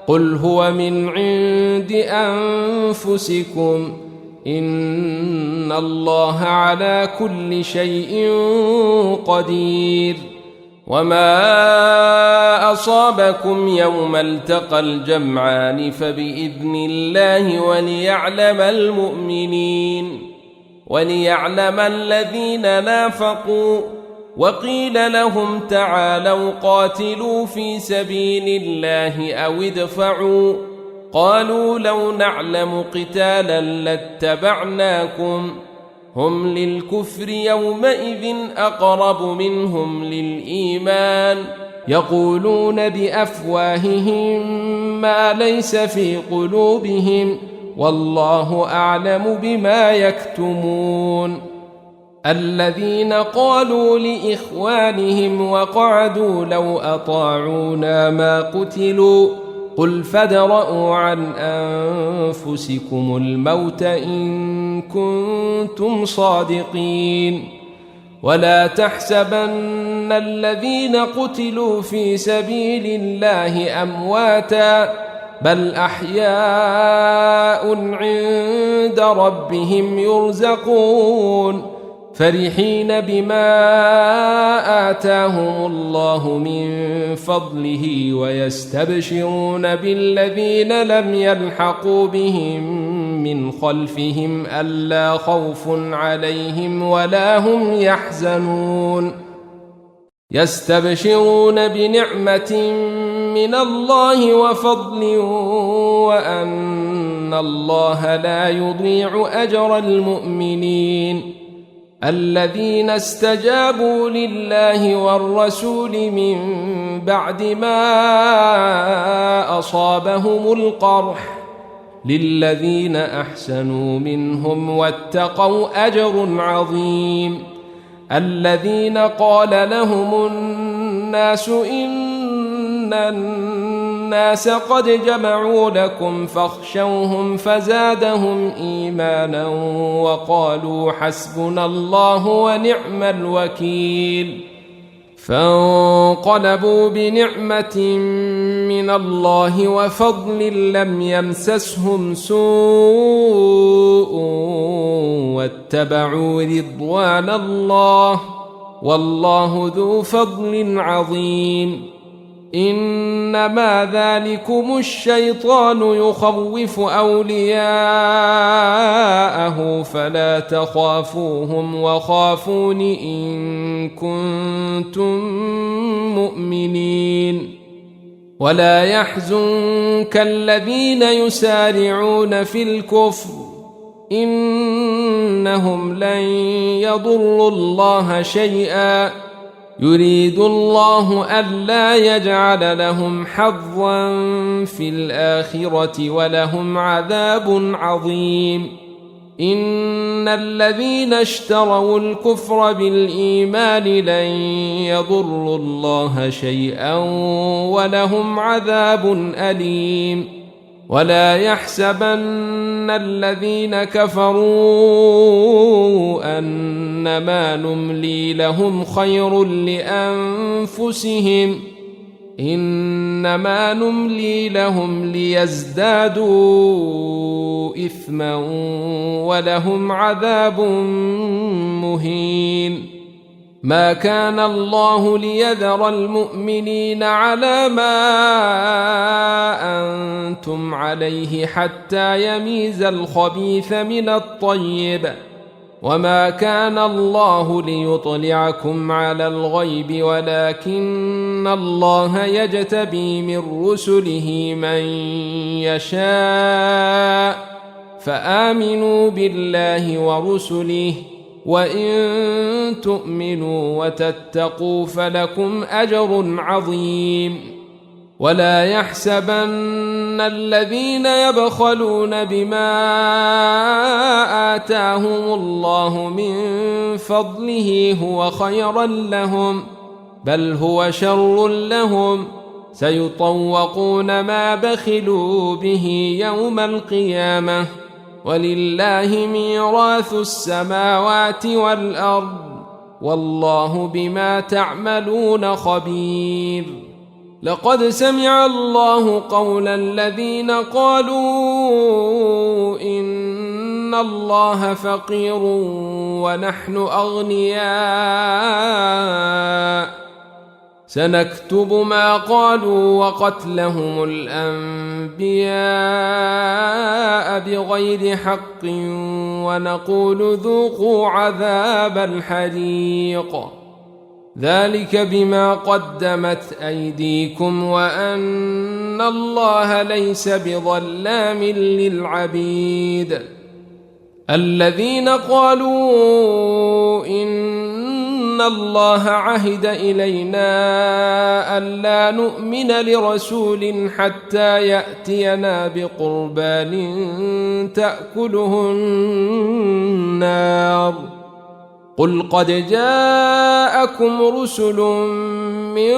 قل هو من عند أنفسكم إن الله على كل شيء قدير. وما أصابكم يوم التقى الجمعان فبإذن الله وليعلم الذين نافقوا وقيل لهم تعالوا قاتلوا في سبيل الله أو ادفعوا قالوا لو نعلم قتالا لاتبعناكم هم للكفر يومئذ أقرب منهم للإيمان يقولون بأفواههم ما ليس في قلوبهم والله أعلم بما يكتمون. الذين قالوا لإخوانهم وقعدوا لو أطاعونا ما قتلوا قل فادرءوا عن أنفسكم الموت إن كنتم صادقين. ولا تحسبن الذين قتلوا في سبيل الله أمواتا بل أحياء عند ربهم يرزقون فرحين بما آتاهم الله من فضله ويستبشرون بالذين لم يلحقوا بهم من خلفهم ألا خوف عليهم ولا هم يحزنون يستبشرون بنعمة من الله وفضل وأن الله لا يضيع أجر المؤمنين. الذين استجابوا لله والرسول من بعد ما أصابهم القرح للذين أحسنوا منهم واتقوا أجر عظيم. الذين قال لهم الناس إن الناس قد جمعوا لكم فاخشوهم فزادهم إيمانا وقالوا حسبنا الله ونعم الوكيل. فانقلبوا بنعمة من الله وفضل لم يمسسهم سوء واتبعوا رضوان الله والله ذو فضل عظيم. إنما ذلكم الشيطان يخوف أولياءه فلا تخافوهم وخافون إن كنتم مؤمنين. ولا يحزنك الذين يسارعون في الكفر إنهم لن يضروا الله شيئا يريد الله ألا يجعل لهم حظا في الآخرة ولهم عذاب عظيم. إن الذين اشتروا الكفر بالإيمان لن يضروا الله شيئا ولهم عذاب أليم. ولا يحسبن الذين كفروا أنما نملي لهم خير لأنفسهم إنما نملي لهم ليزدادوا إثما ولهم عذاب مهين. ما كان الله ليذر المؤمنين على ما أنتم عليه حتى يميز الخبيث من الطيب وما كان الله ليطلعكم على الغيب ولكن الله يجتبي من رسله من يشاء فآمنوا بالله ورسله وإن تؤمنوا وتتقوا فلكم أجر عظيم. ولا يحسبن الذين يبخلون بما آتاهم الله من فضله هو خيرا لهم بل هو شر لهم سيطوقون ما بخلوا به يوم القيامة ولله ميراث السماوات والأرض والله بما تعملون خبير. لقد سمع الله قول الذين قالوا إن الله فقير ونحن أغنياء سنكتب ما قالوا وقتلهم الأنبياء بغير حق ونقول ذوقوا عذاب الحريق ذلك بما قدمت أيديكم وأن الله ليس بظلام للعبيد. الذين قالوا إن الله عهد إلينا ألا نؤمن لرسول حتى يأتينا بقربان تأكله النار قل قد جاءكم رسل من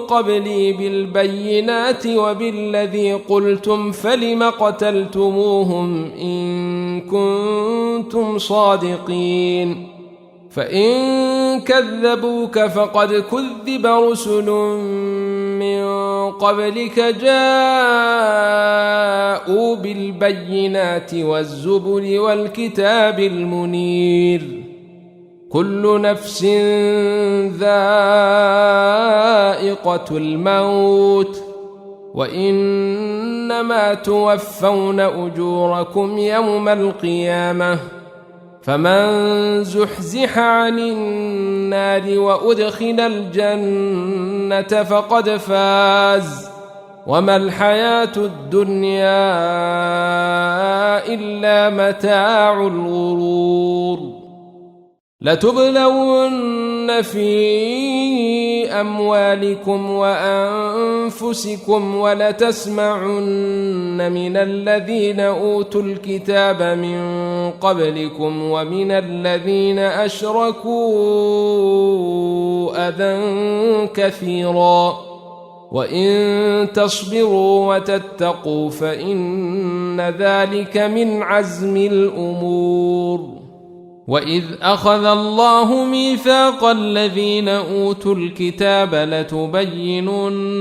قبلي بالبينات وبالذي قلتم فلم قتلتموهم إن كنتم صادقين فإن كذبوك فقد كذب رسل من قبلك جاءوا بالبينات والزبر والكتاب المنير كل نفس ذائقة الموت وإنما توفون أجوركم يوم القيامة فمن زحزح عن النار وأدخل الجنة فقد فاز وما الحياة الدنيا إلا متاع الغرور. لتبلون في أموالكم وأنفسكم ولتسمعن من الذين أوتوا الكتاب من قبلكم ومن الذين أشركوا أذى كثيرا وإن تصبروا وتتقوا فإن ذلك من عزم الأمور. وإذ أخذ الله ميثاق الذين أوتوا الكتاب لتبيننه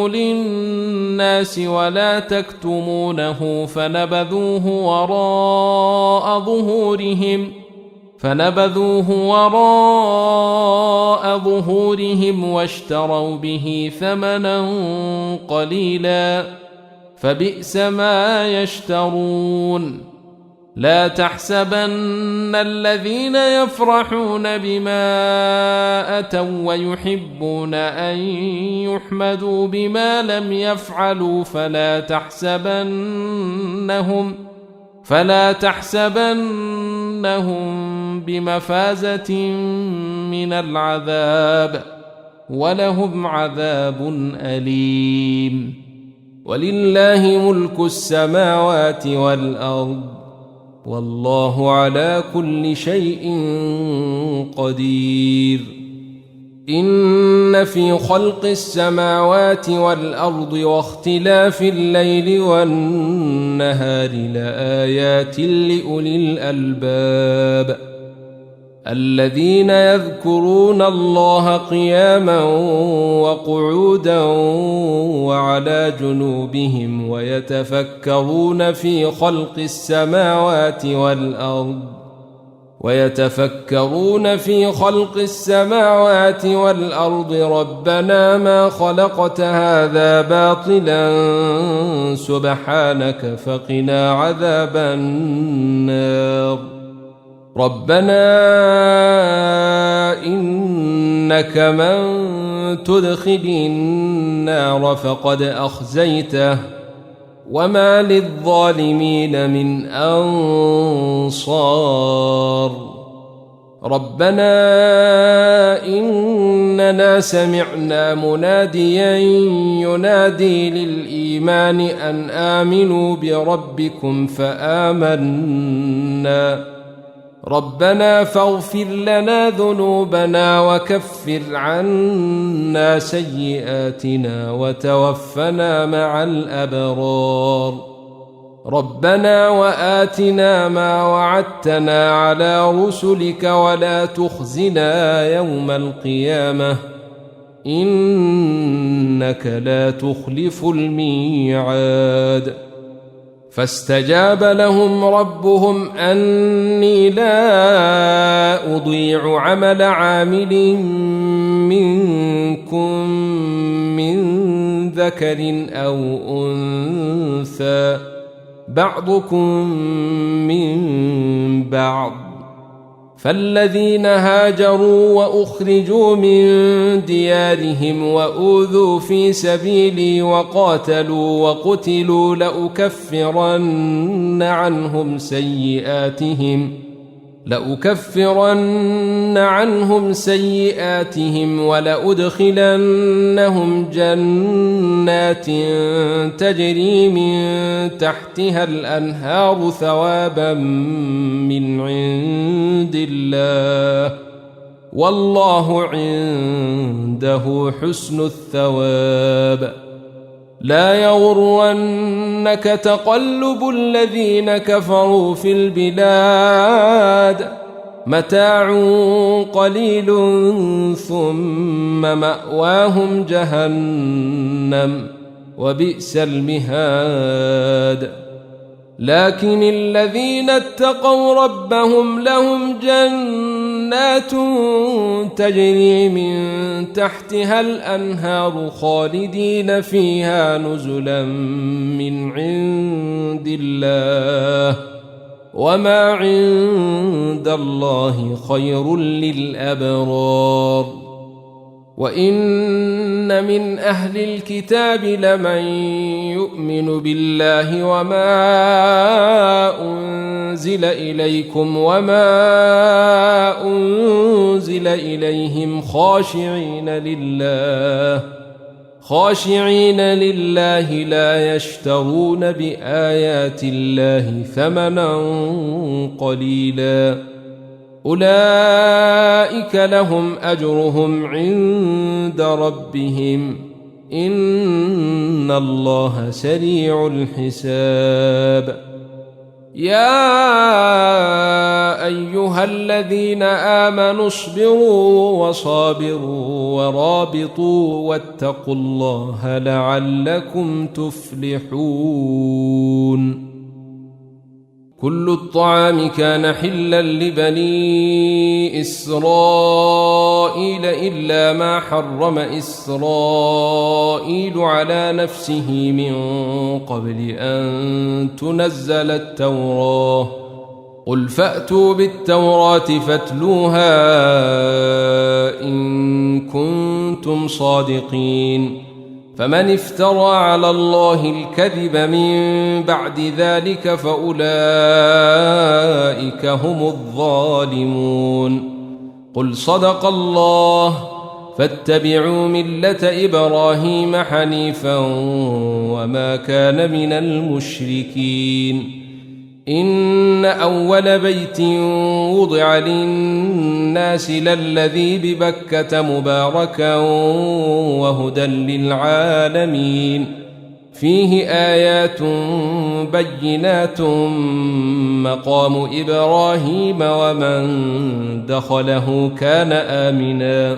للناس ولا تكتمونه فنبذوه وراء ظهورهم واشتروا به ثمنا قليلا فبئس ما يشترون. لا تحسبن الذين يفرحون بما أتوا ويحبون أن يحمدوا بما لم يفعلوا فلا تحسبنهم بمفازة من العذاب ولهم عذاب أليم. ولله ملك السماوات والأرض والله على كل شيء قدير. إن في خلق السماوات والأرض واختلاف الليل والنهار لآيات لأولي الألباب الذين يذكرون الله قياما وقعودا وعلى جنوبهم ويتفكرون في خلق السماوات والأرض ربنا ما خلقت هذا باطلا سبحانك فقنا عذاب النار. ربنا إنك من تدخل النار فقد أخزيته وما للظالمين من أنصار. ربنا إننا سمعنا مناديا ينادي للإيمان أن آمنوا بربكم فآمنا ربنا فاغفر لنا ذنوبنا وكفر عنا سيئاتنا وتوفنا مع الأبرار ربنا وآتنا ما وعدتنا على رسلك ولا تخزنا يوم القيامة إنك لا تخلف الميعاد فاستجاب لهم ربهم أني لا أضيع عمل عامل منكم من ذكر أو أنثى بعضكم من بعض فالذين هاجروا وأخرجوا من ديارهم وأوذوا في سبيلي وقاتلوا وقتلوا لأكفرن عنهم سيئاتهم ولأدخلنهم جنات تجري من تحتها الأنهار ثوابا من عند الله والله عنده حسن الثواب لا يغرنك تقلب الذين كفروا في البلاد متاع قليل ثم مأواهم جهنم وبئس المهاد لكن الذين اتقوا ربهم لهم جنات تجري من تحتها الأنهار خالدين فيها نزلا من عند الله وما عند الله خير للأبرار وإن من أهل الكتاب لمن يؤمن بالله وما أنزل إليكم وما أنزل إليهم خاشعين لله لا يشترون بآيات الله ثمنا قليلا أولئك لهم أجرهم عند ربهم إن الله سريع الحساب يا أيها الذين آمنوا اصبروا وصابروا ورابطوا واتقوا الله لعلكم تفلحون كل الطعام كان حلا لبني إسرائيل إلا ما حرم إسرائيل على نفسه من قبل أن تنزل التوراة قل فأتوا بالتوراة فاتلوها إن كنتم صادقين فمن افترى على الله الكذب من بعد ذلك فأولئك هم الظالمون قل صدق الله فاتبعوا ملة إبراهيم حنيفا وما كان من المشركين إن أول بيت وضع للناس للذي ببكة مباركا وهدى للعالمين فيه آيات بينات مقام إبراهيم ومن دخله كان آمنا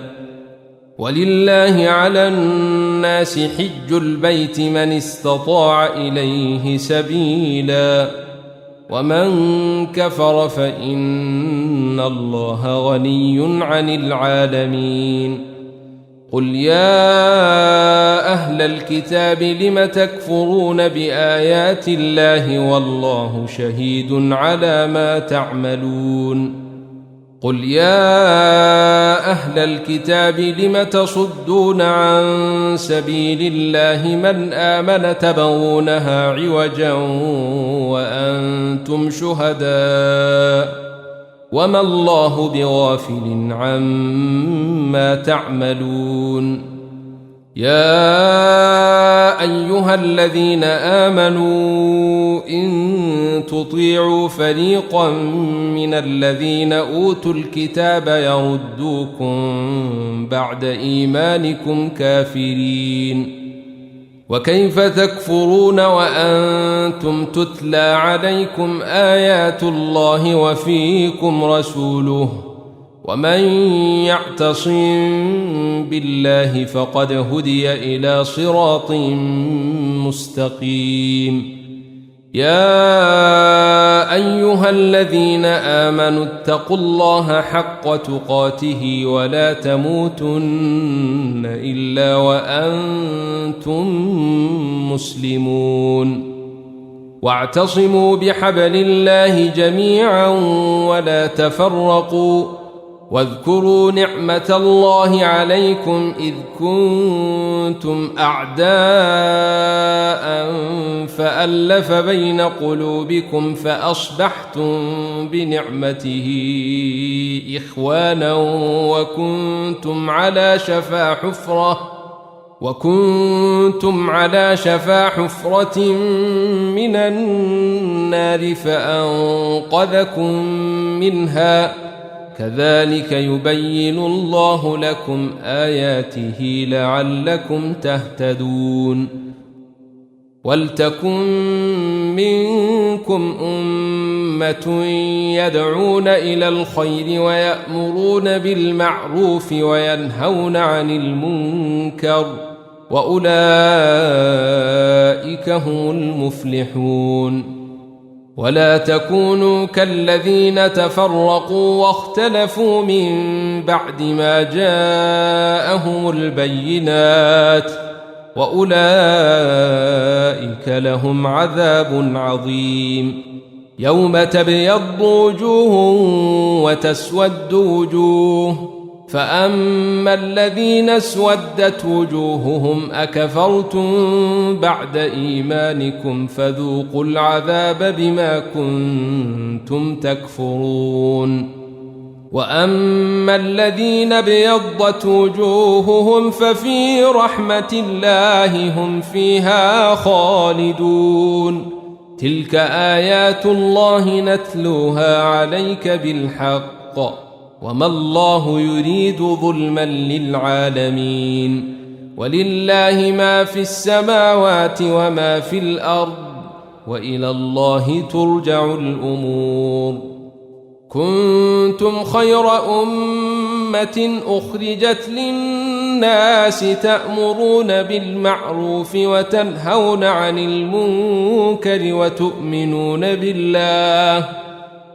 ولله على الناس حج البيت من استطاع إليه سبيلا ومن كفر فإن الله غني عن العالمين قل يا أهل الكتاب لم تكفرون بآيات الله والله شهيد على ما تعملون قل يا أهل الكتاب لم تصدون عن سبيل الله من آمن تبغونها عوجا وأنتم شهداء وما الله بغافل عما تعملون يا أيها الذين آمنوا إن تطيعوا فريقا من الذين أوتوا الكتاب يردوكم بعد إيمانكم كافرين. وكيف تكفرون وأنتم تتلى عليكم آيات الله وفيكم رسوله؟ ومن يعتصم بالله فقد هدي إلى صراط مستقيم. يا أيها الذين آمنوا اتقوا الله حق تقاته ولا تموتن إلا وأنتم مسلمون. واعتصموا بحبل الله جميعا ولا تفرقوا. واذكروا نعمة الله عليكم إذ كنتم أعداء فألف بين قلوبكم فأصبحتم بنعمته إخوانا وكنتم على شفا حفرة من النار فأنقذكم منها. كذلك يبين الله لكم آياته لعلكم تهتدون. ولتكن منكم أمة يدعون إلى الخير ويأمرون بالمعروف وينهون عن المنكر وأولئك هم المفلحون. ولا تكونوا كالذين تفرقوا واختلفوا من بعد ما جاءهم البينات وأولئك لهم عذاب عظيم. يوم تبيض وجوه وتسود وجوه فأما الذين اسودت وجوههم أكفرتم بعد إيمانكم فذوقوا العذاب بما كنتم تكفرون. وأما الذين ابيضت وجوههم ففي رحمة الله هم فيها خالدون. تلك آيات الله نتلوها عليك بالحق وما الله يريد ظلما للعالمين. ولله ما في السماوات وما في الأرض وإلى الله ترجع الأمور. كنتم خير أمة أخرجت للناس تأمرون بالمعروف وتنهون عن المنكر وتؤمنون بالله.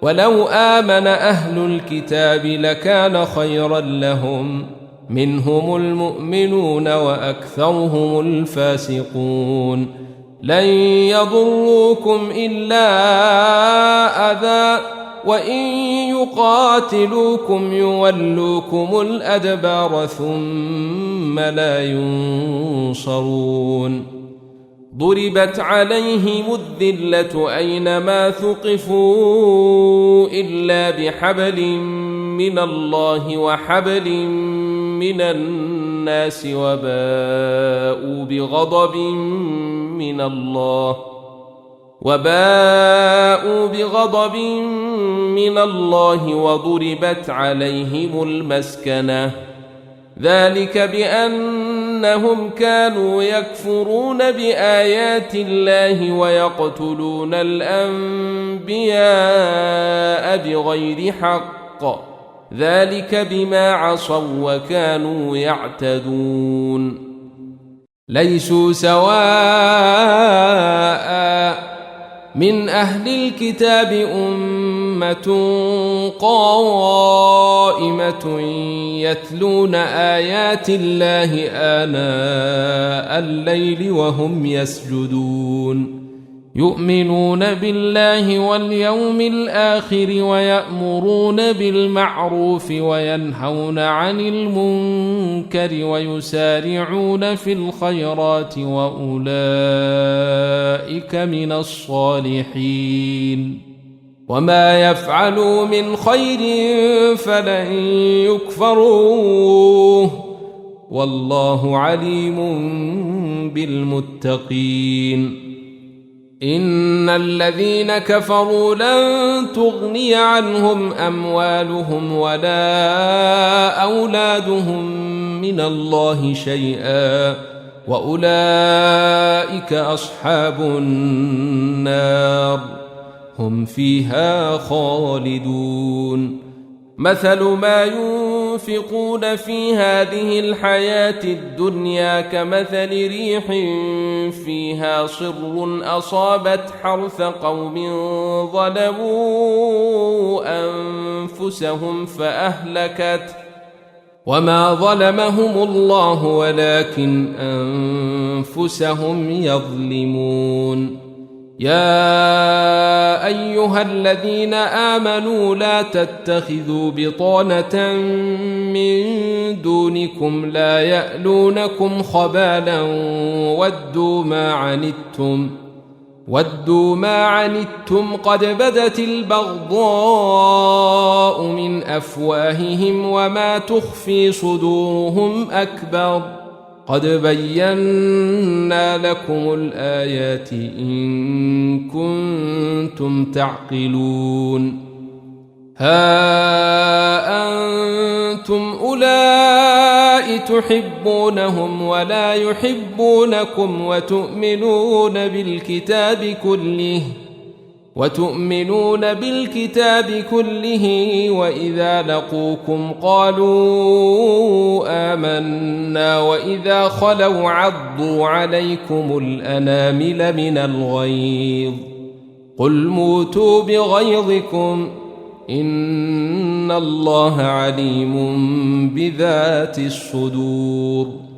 ولو آمن أهل الكتاب لكان خيرا لهم منهم المؤمنون وأكثرهم الفاسقون. لن يضروكم إلا أذى وإن يقاتلوكم يولوكم الأدبار ثم لا ينصرون. ضربت عليهم الذلة أينما ثقفوا إلا بحبل من الله وحبل من الناس وباءوا بغضب من الله وضربت عليهم المسكنة. ذلك بأنهم كانوا يكفرون بآيات الله ويقتلون الأنبياء بغير حق. ذلك بما عصوا وكانوا يعتدون. ليسوا سواء من أهل الكتاب أمة قائمة يتلون آيات الله آناء الليل وهم يسجدون. يؤمنون بالله واليوم الآخر ويأمرون بالمعروف وينهون عن المنكر ويسارعون في الخيرات وأولئك من الصالحين. وما يفعلوا من خير فلن يكفروه والله عليم بالمتقين. إن الذين كفروا لن تغني عنهم أموالهم ولا أولادهم من الله شيئا وأولئك أصحاب النار هم فيها خالدون مثل ما ينفقون في هذه الحياة الدنيا كمثل ريح فيها صر أصابت حرث قوم ظلموا أنفسهم فأهلكت وما ظلمهم الله ولكن أنفسهم يظلمون يا أيها الذين آمنوا لا تتخذوا بطانة من دونكم لا يألونكم خبالا ودوا ما عنتم قد بدت البغضاء من أفواههم وما تخفي صدورهم أكبر قد بينا لكم الآيات إن كنتم تعقلون ها أنتم أولئك تحبونهم ولا يحبونكم وتؤمنون بالكتاب كله وإذا لقوكم قالوا آمنا وإذا خلوا عضوا عليكم الأنامل من الغيظ قل موتوا بغيظكم إن الله عليم بذات الصدور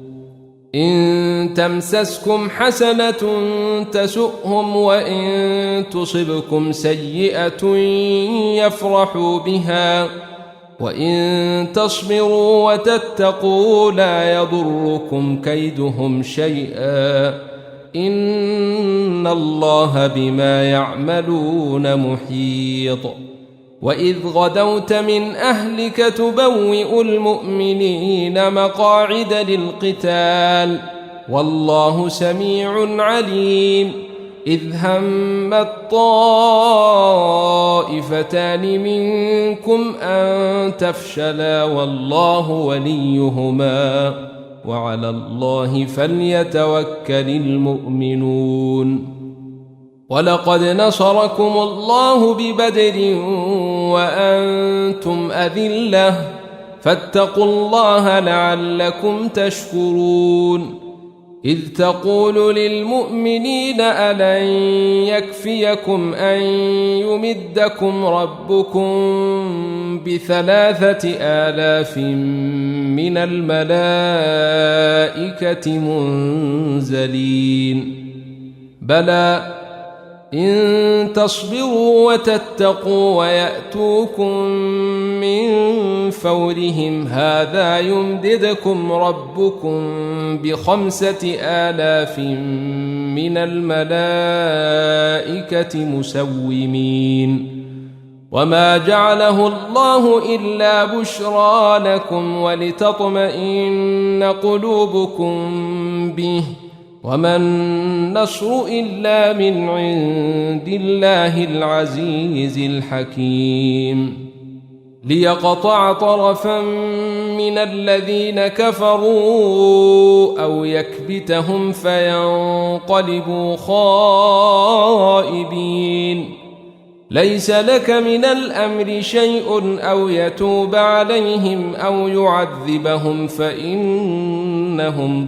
إن تمسسكم حسنة تسؤهم وإن تصبكم سيئة يفرحوا بها وإن تصبروا وتتقوا لا يضركم كيدهم شيئا إن الله بما يعملون محيط وإذ غدوت من أهلك تبوئ المؤمنين مقاعد للقتال والله سميع عليم إذ همت طائفتان منكم أن تفشلا والله وليهما وعلى الله فليتوكل المؤمنون ولقد نصركم الله ببدر وأنتم أذلة فاتقوا الله لعلكم تشكرون إذ تقول للمؤمنين ألن يكفيكم أن يمدكم ربكم ب3,000 من الملائكة منزلين بلى إن تصبروا وتتقوا ويأتوكم من فورهم هذا يمددكم ربكم ب5,000 من الملائكة مسومين وما جعله الله إلا بشرى لكم ولتطمئن قلوبكم به وما النصر إلا من عند الله العزيز الحكيم ليقطع طرفا من الذين كفروا أو يكبتهم فينقلبوا خائبين ليس لك من الأمر شيء أو يتوب عليهم أو يعذبهم فإنهم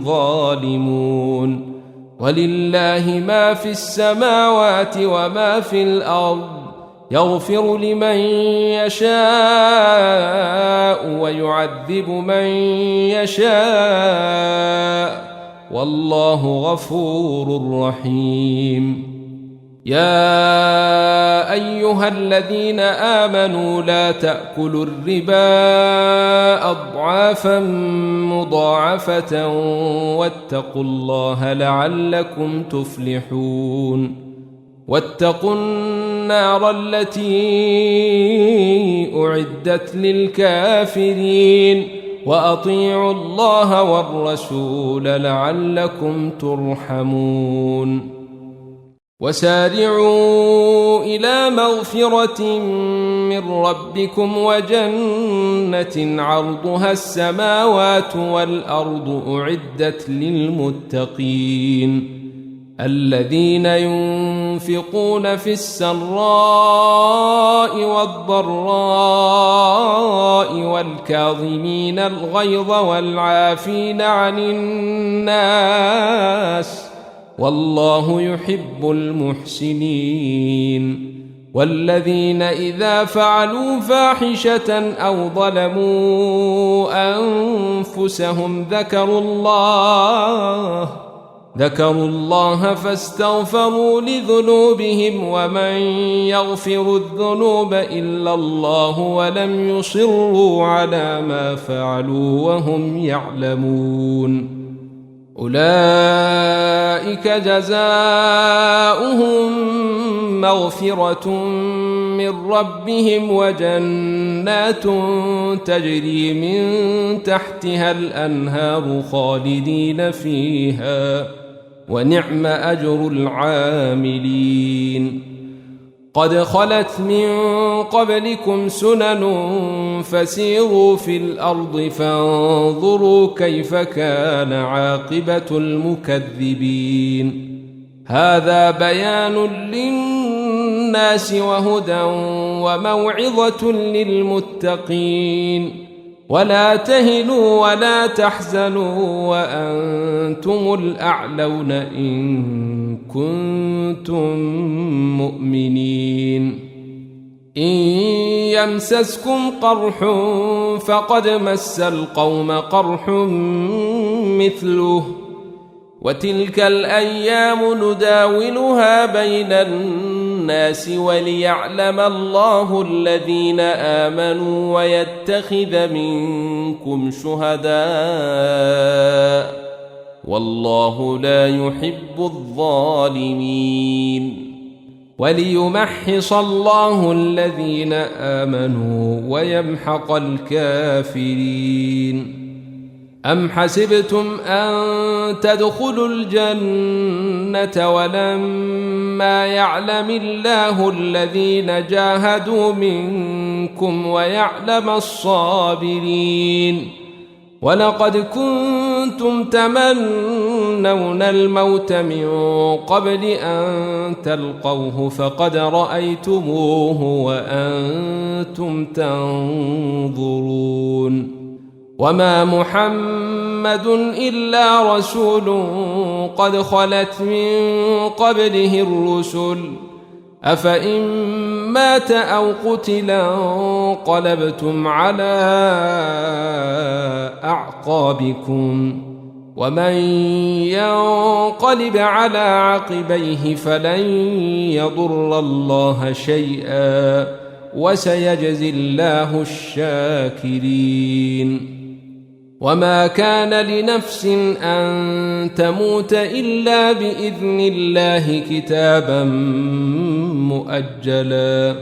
ظالمون ولله ما في السماوات وما في الأرض يغفر لمن يشاء ويعذب من يشاء والله غفور رحيم يا أيها الذين آمنوا لا تأكلوا الربا أضعافا مضاعفة واتقوا الله لعلكم تفلحون واتقوا النار التي أعدت للكافرين وأطيعوا الله والرسول لعلكم ترحمون وسارعوا إلى مغفرة من ربكم وجنة عرضها السماوات والأرض أعدت للمتقين الذين ينفقون في السراء والضراء والكاظمين الغيظ والعافين عن الناس والله يحب المحسنين والذين إذا فعلوا فاحشة أو ظلموا أنفسهم ذكروا الله فاستغفروا لذنوبهم ومن يغفر الذنوب إلا الله ولم يصروا على ما فعلوا وهم يعلمون أولئك جزاؤهم مغفرة من ربهم وجنات تجري من تحتها الأنهار خالدين فيها ونعم أجر العاملين قد خلت من قبلكم سنن فسيروا في الأرض فانظروا كيف كان عاقبة المكذبين هذا بيان للناس وهدى وموعظة للمتقين ولا تهنوا ولا تحزنوا وأنتم الأعلون إن كنتم مؤمنين إن يمسسكم قرح فقد مس القوم قرح مثله وتلك الأيام نداولها بين الناس وليعلم الله الذين آمنوا ويتخذ منكم شهداء والله لا يحب الظالمين وليمحص الله الذين آمنوا ويمحق الكافرين أم حسبتم أن تدخلوا الجنة ولما يعلم الله الذين جاهدوا منكم ويعلم الصابرين ولقد كنتم تمنون الموت من قبل أن تلقوه فقد رأيتموه وأنتم تنظرون وما محمد إلا رسول قد خلت من قبله الرسل أفإن مات أو قتلا انقلبتم على أعقابكم ومن ينقلب على عقبيه فلن يضر الله شيئا وسيجزي الله الشاكرين وما كان لنفس أن تموت إلا بإذن الله كتابا مؤجلا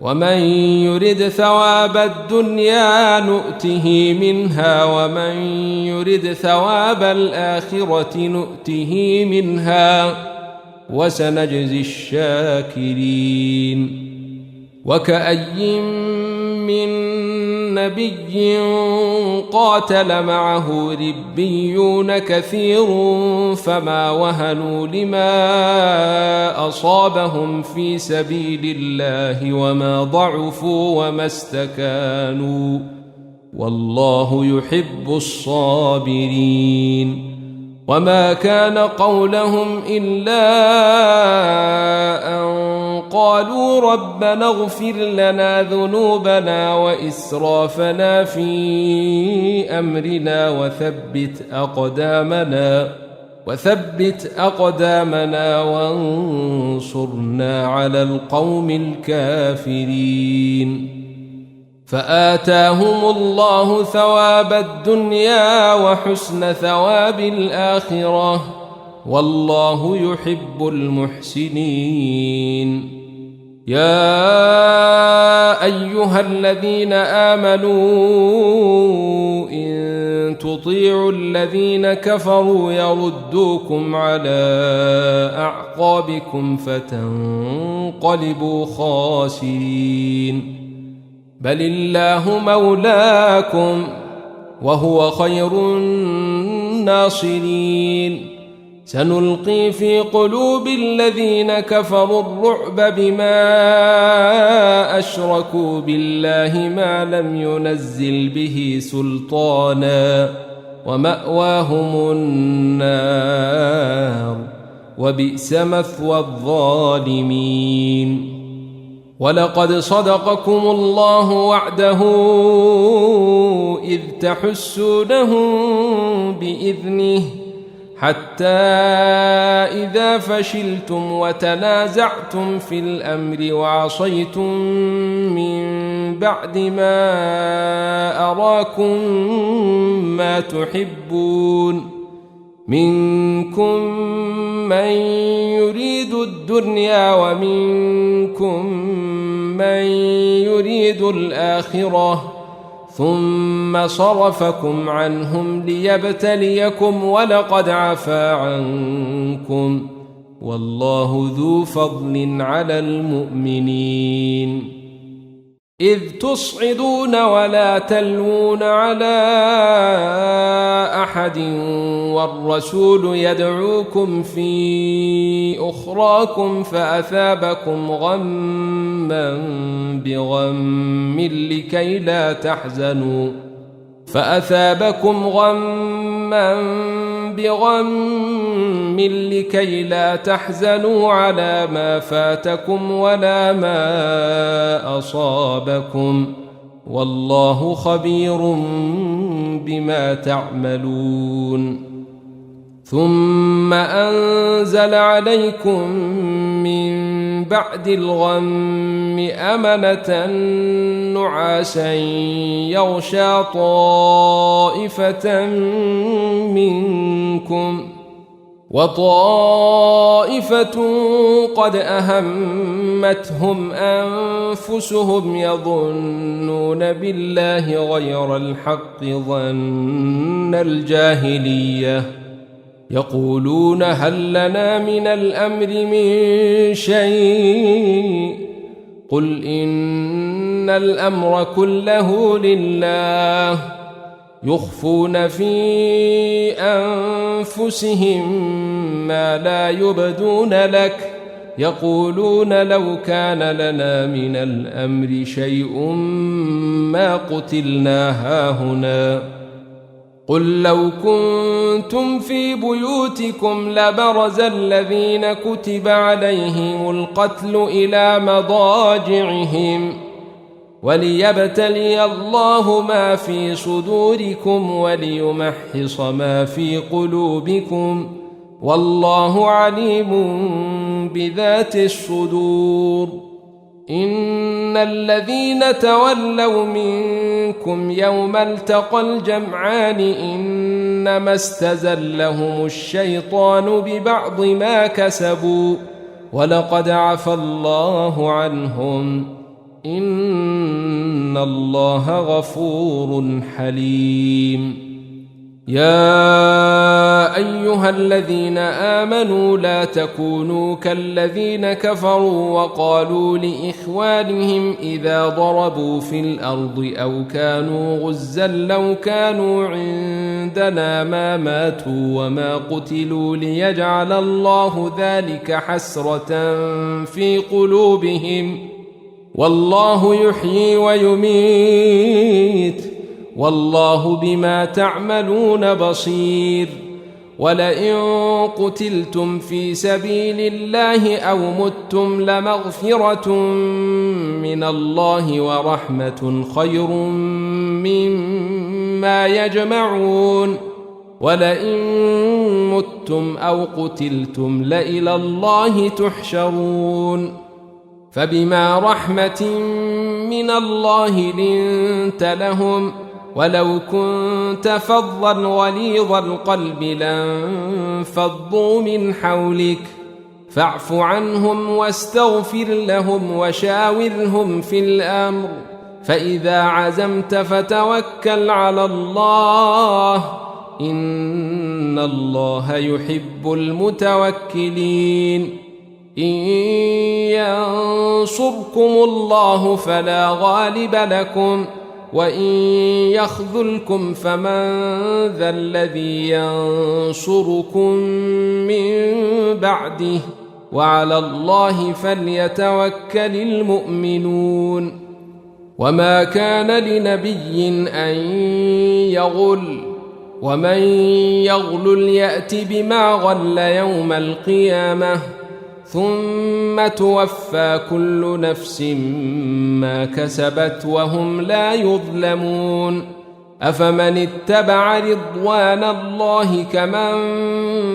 ومن يرد ثواب الدنيا نؤته منها ومن يرد ثواب الآخرة نؤته منها وسنجزي الشاكرين وكأي من نبي قاتل معه ربيون كثير فما وهنوا لما أصابهم في سبيل الله وما ضعفوا وما استكانوا والله يحب الصابرين وما كان قولهم إلا أن قالوا ربنا اغفر لنا ذنوبنا وإسرافنا في أمرنا وثبت أقدامنا وانصرنا على القوم الكافرين فآتاهم الله ثواب الدنيا وحسن ثواب الآخرة والله يحب المحسنين يا أيها الذين آمنوا إن تطيعوا الذين كفروا يردوكم على أعقابكم فتنقلبوا خاسرين بل الله مولاكم وهو خير الناصرين سنلقي في قلوب الذين كفروا الرعب بما أشركوا بالله ما لم ينزل به سلطانا ومأواهم النار وبئس مثوى الظالمين ولقد صدقكم الله وعده إذ تحسونهم بإذنه حتى إذا فشلتم وتنازعتم في الأمر وعصيتم من بعد ما أراكم ما تحبون منكم من يريد الدنيا ومنكم من يريد الآخرة ثم صرفكم عنهم ليبتليكم ولقد عفا عنكم والله ذو فضل على المؤمنين إذ تصعدون ولا تلوون على أحد والرسول يدعوكم في أخراكم فأثابكم غما بغم لكي لا تحزنوا على ما فاتكم ولا ما أصابكم والله خبير بما تعملون ثم أنزل عليكم من بعد الغم أمنة نعاسا يغشى طائفة منكم وطائفة قد أهمتهم أنفسهم يظنون بالله غير الحق ظن الجاهلية يقولون هل لنا من الأمر من شيء قل إن الأمر كله لله يخفون في أنفسهم ما لا يبدون لك يقولون لو كان لنا من الأمر شيء ما قتلنا هاهنا قل لو كنتم في بيوتكم لبرز الذين كتب عليهم القتل إلى مضاجعهم وليبتلي الله ما في صدوركم وليمحص ما في قلوبكم والله عليم بذات الصدور إن الذين تولوا منكم يوم التقى الجمعان إنما استزلهم الشيطان ببعض ما كسبوا ولقد عفى الله عنهم إن الله غفور حليم يا أيها الذين آمنوا لا تكونوا كالذين كفروا وقالوا لإخوانهم إذا ضربوا في الأرض أو كانوا غزا لو كانوا عندنا ما ماتوا وما قتلوا ليجعل الله ذلك حسرة في قلوبهم والله يحيي ويميت والله بما تعملون بصير ولئن قتلتم في سبيل الله أو متم لمغفرة من الله ورحمة خير مما يجمعون ولئن متم أو قتلتم لإلى الله تحشرون فبما رحمة من الله لنت لهم ولو كنت فظا غليظ القلب لانفضوا من حولك فاعف عنهم واستغفر لهم وشاورهم في الأمر فإذا عزمت فتوكل على الله إن الله يحب المتوكلين إن ينصركم الله فلا غالب لكم وإن يخذلكم فمن ذا الذي ينصركم من بعده وعلى الله فليتوكل المؤمنون وما كان لنبي أن يغل ومن يغلل يأت بما غل يوم القيامة ثم توفى كل نفس ما كسبت وهم لا يظلمون أفمن اتبع رضوان الله كمن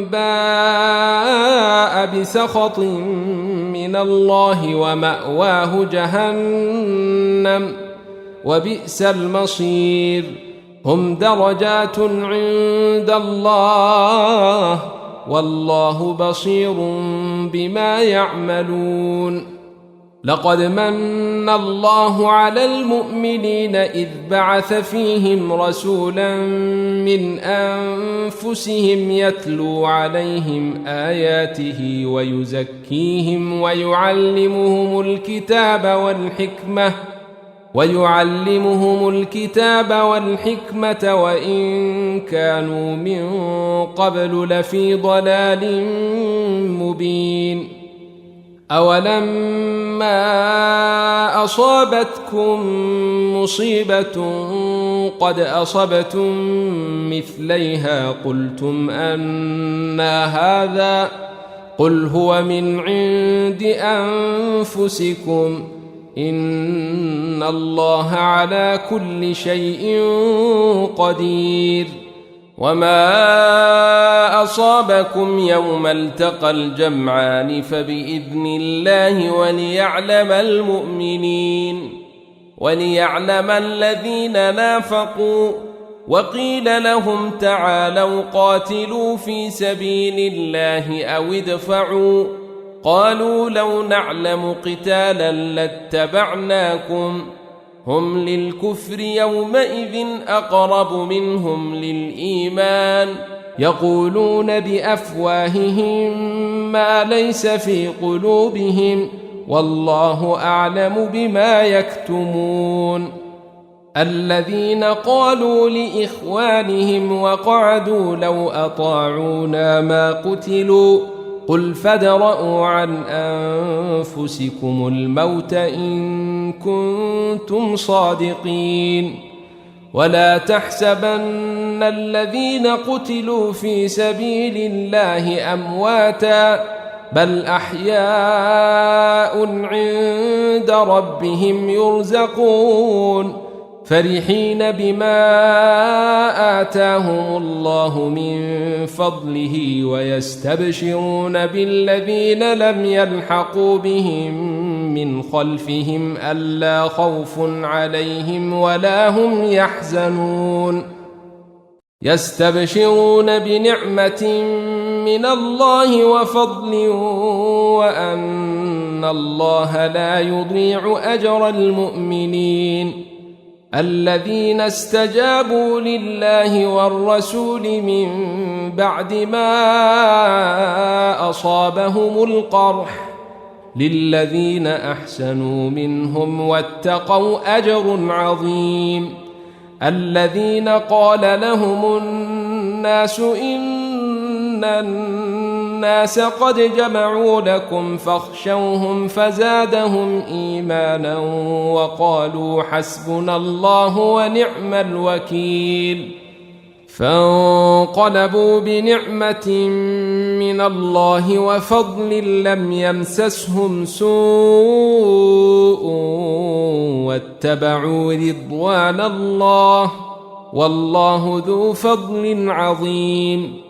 باء بسخط من الله ومأواه جهنم وبئس المصير هم درجات عند الله والله بصير بما يعملون لقد من الله على المؤمنين إذ بعث فيهم رسولا من أنفسهم يتلو عليهم آياته ويزكيهم ويعلمهم الكتاب والحكمة وإن كانوا من قبل لفي ضلال مبين أولما أصابتكم مصيبة قد أصبتم مثليها قلتم أنى هذا قل هو من عند أنفسكم إن الله على كل شيء قدير وما أصابكم يوم التقى الجمعان فبإذن الله وليعلم الذين نافقوا وقيل لهم تعالوا قاتلوا في سبيل الله أو ادفعوا قالوا لو نعلم قتالا لاتبعناكم هم للكفر يومئذ أقرب منهم للإيمان يقولون بأفواههم ما ليس في قلوبهم والله أعلم بما يكتمون الذين قالوا لإخوانهم وقعدوا لو أطاعونا ما قتلوا قل فادرءوا عن أنفسكم الموت إن كنتم صادقين ولا تحسبن الذين قتلوا في سبيل الله أمواتا بل أحياء عند ربهم يرزقون فرحين بما آتاهم الله من فضله ويستبشرون بالذين لم يلحقوا بهم من خلفهم ألا خوف عليهم ولا هم يحزنون يستبشرون بنعمة من الله وفضل وأن الله لا يضيع أجر المؤمنين الذين استجابوا لله والرسول من بعد ما أصابهم القرح للذين أحسنوا منهم واتقوا أجر عظيم الذين قال لهم الناس إن الناس قد جمعوا لكم فاخشوهم فزادهم إيمانا وقالوا حسبنا الله ونعم الوكيل فانقلبوا بنعمة من الله وفضل لم يمسسهم سوء واتبعوا رضوان الله والله ذو فضل عظيم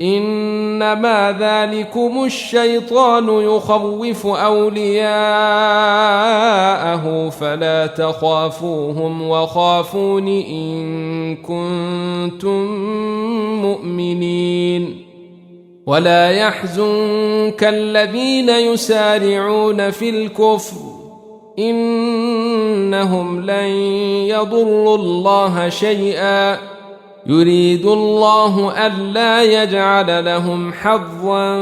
إنما ذلكم الشيطان يخوف أولياءه فلا تخافوهم وخافون إن كنتم مؤمنين ولا يحزنك الذين يسارعون في الكفر إنهم لن يضروا الله شيئا يريد الله ألا يجعل لهم حظا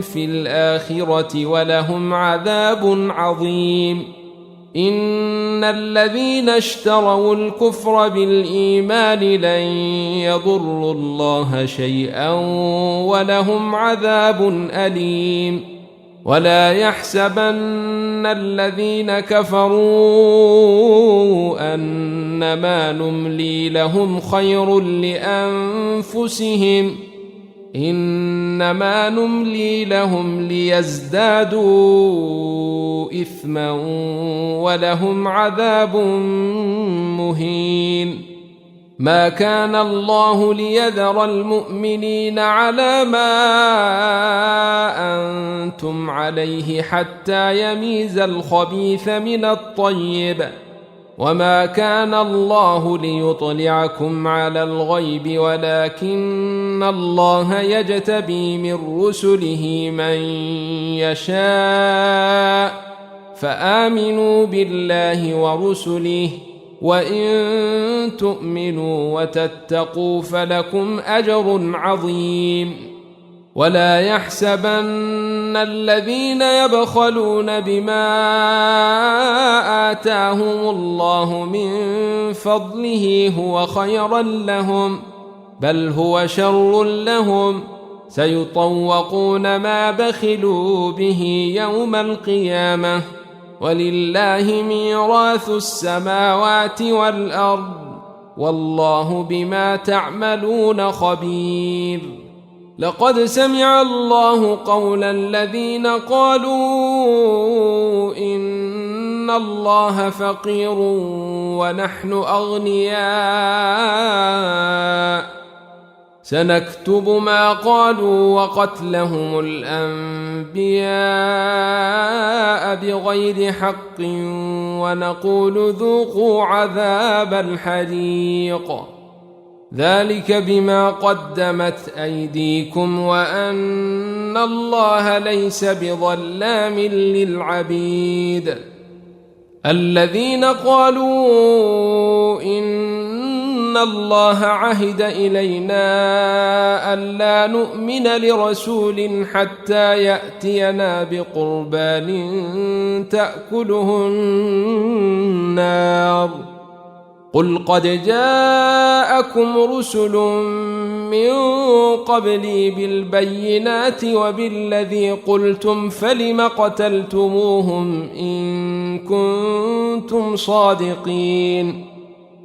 في الآخرة ولهم عذاب عظيم إن الذين اشتروا الكفر بالإيمان لن يضروا الله شيئا ولهم عذاب أليم ولا يحسبن الذين كفروا أنما نملي لهم خير لأنفسهم إنما نملي لهم ليزدادوا إثما ولهم عذاب مهين ما كان الله ليذر المؤمنين على ما أنتم عليه حتى يميز الخبيث من الطيب وما كان الله ليطلعكم على الغيب ولكن الله يجتبي من رسله من يشاء فآمنوا بالله ورسله وإن تؤمنوا وتتقوا فلكم أجر عظيم ولا يحسبن الذين يبخلون بما آتاهم الله من فضله هو خيرا لهم بل هو شر لهم سيطوقون ما بخلوا به يوم القيامة ولله ميراث السماوات والأرض والله بما تعملون خبير لقد سمع الله قول الذين قالوا إن الله فقير ونحن أغنياء سنكتب ما قالوا وقتلهم الأنبياء بغير حق ونقول ذوقوا عذاب الحريق ذلك بما قدمت أيديكم وأن الله ليس بظلام للعبيد الذين قالوا إن الله عهد إلينا ألا نؤمن لرسول حتى يأتينا بقربان تأكله النار قل قد جاءكم رسل من قبلي بالبينات وبالذي قلتم فلم قتلتموهم إن كنتم صادقين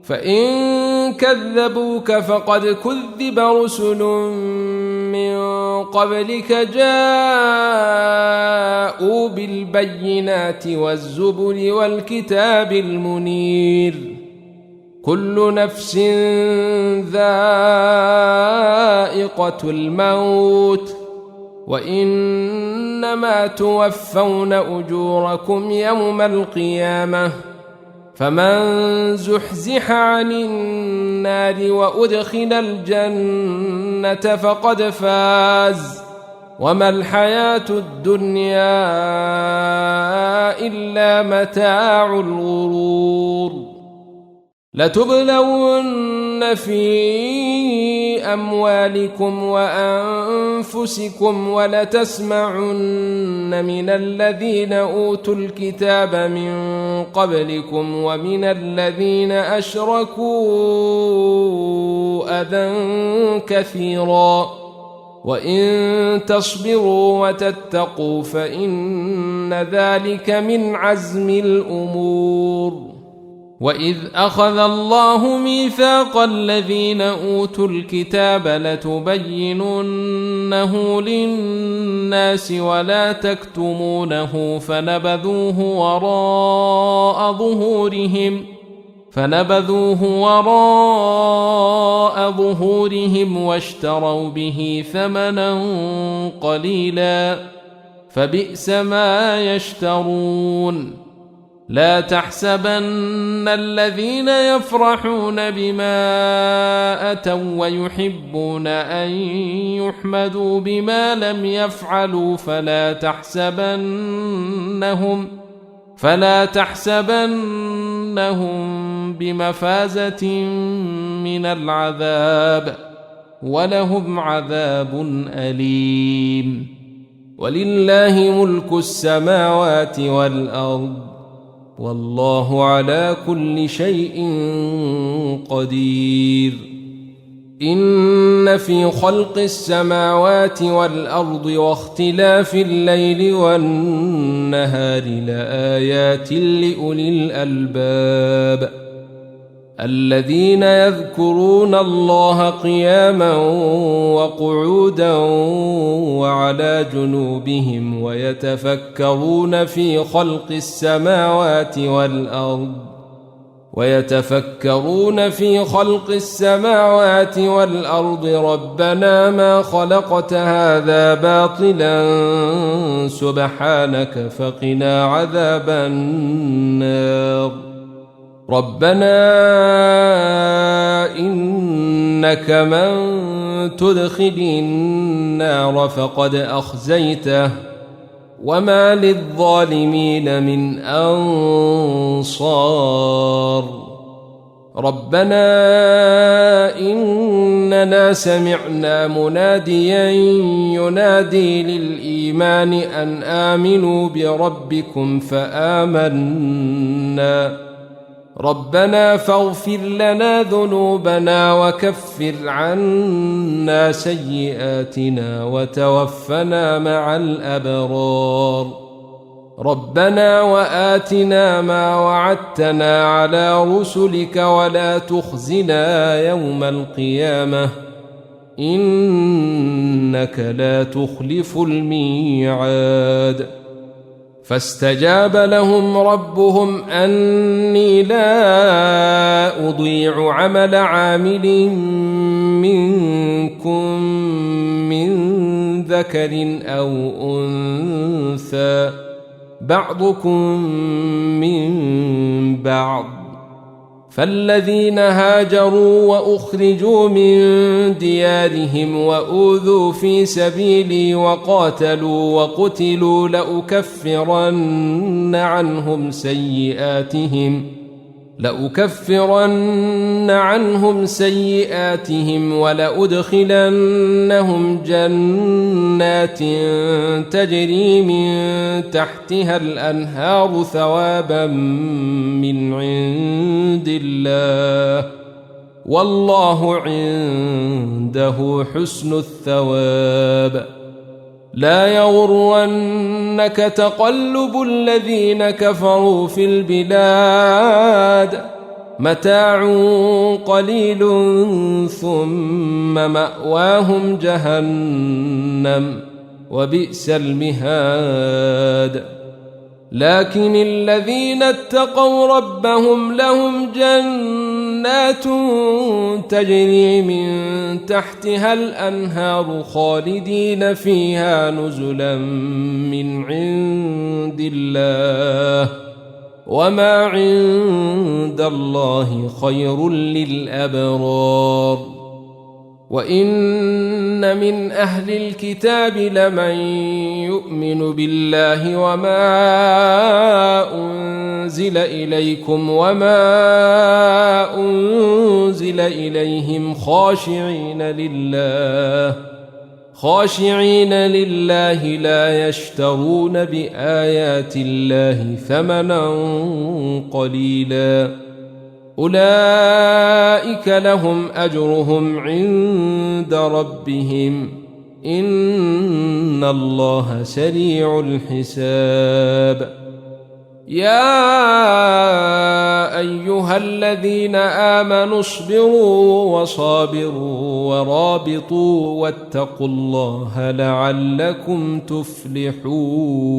فإن كذبوك فقد كذب رسل من قبلك جاءوا بالبينات والزبر والكتاب المنير كل نفس ذائقة الموت وإنما توفون أجوركم يوم القيامة فمن زحزح عن النار وأدخل الجنة فقد فاز وما الحياة الدنيا إلا متاع الغرور لتبلون في أموالكم وأنفسكم ولتسمعن من الذين أوتوا الكتاب من قبلكم ومن الذين أشركوا أذى كثيرا وإن تصبروا وتتقوا فإن ذلك من عزم الأمور وإذ أخذ الله ميثاق الذين أوتوا الكتاب لتبيننه للناس ولا تكتمونه فنبذوه وراء ظهورهم واشتروا به ثمنا قليلا فبئس ما يشترون لا تحسبن الذين يفرحون بما أتوا ويحبون أن يحمدوا بما لم يفعلوا فلا تحسبنهم بمفازة من العذاب ولهم عذاب أليم. ولله ملك السماوات والأرض والله على كل شيء قدير. إن في خلق السماوات والأرض واختلاف الليل والنهار لآيات لأولي الألباب الذين يذكرون الله قياما وقعودا وعلى جنوبهم ويتفكرون في خلق السماوات والأرض ربنا ما خلقت هذا باطلا سبحانك فقنا عذاب النار. ربنا إنك من تدخل النار فقد أخزيته وما للظالمين من أنصار. ربنا إننا سمعنا مناديا ينادي للإيمان أن آمنوا بربكم فآمنا. ربنا فاغفر لنا ذنوبنا وكفر عنا سيئاتنا وتوفنا مع الأبرار. ربنا وآتنا ما وعدتنا على رسلك ولا تخزنا يوم القيامة إنك لا تخلف الميعاد. فاستجاب لهم ربهم أني لا أضيع عمل عامل منكم من ذكر أو أنثى بعضكم من بعض. فالذين هاجروا وأخرجوا من ديارهم وأوذوا في سبيلي وقاتلوا وقتلوا لأكفرن عنهم سيئاتهم ولأدخلنهم جنات تجري من تحتها الأنهار ثوابا من عند الله والله عنده حسن الثواب. لا يغرنك تقلب الذين كفروا في البلاد متاع قليل ثم مأواهم جهنم وبئس المهاد. لكن الذين اتقوا ربهم لهم جنات تجري من تحتها الأنهار خالدين فيها نزلا من عند الله وما عند الله خير للأبرار. وإن من أهل الكتاب لمن يؤمن بالله وما أنزل إليكم وما أنزل إليهم خاشعين لله لا يشترون بآيات الله ثمنا قليلا أولئك لهم أجرهم عند ربهم إن الله سريع الحساب. يا أيها الذين آمنوا اصبروا وصابروا ورابطوا واتقوا الله لعلكم تفلحون.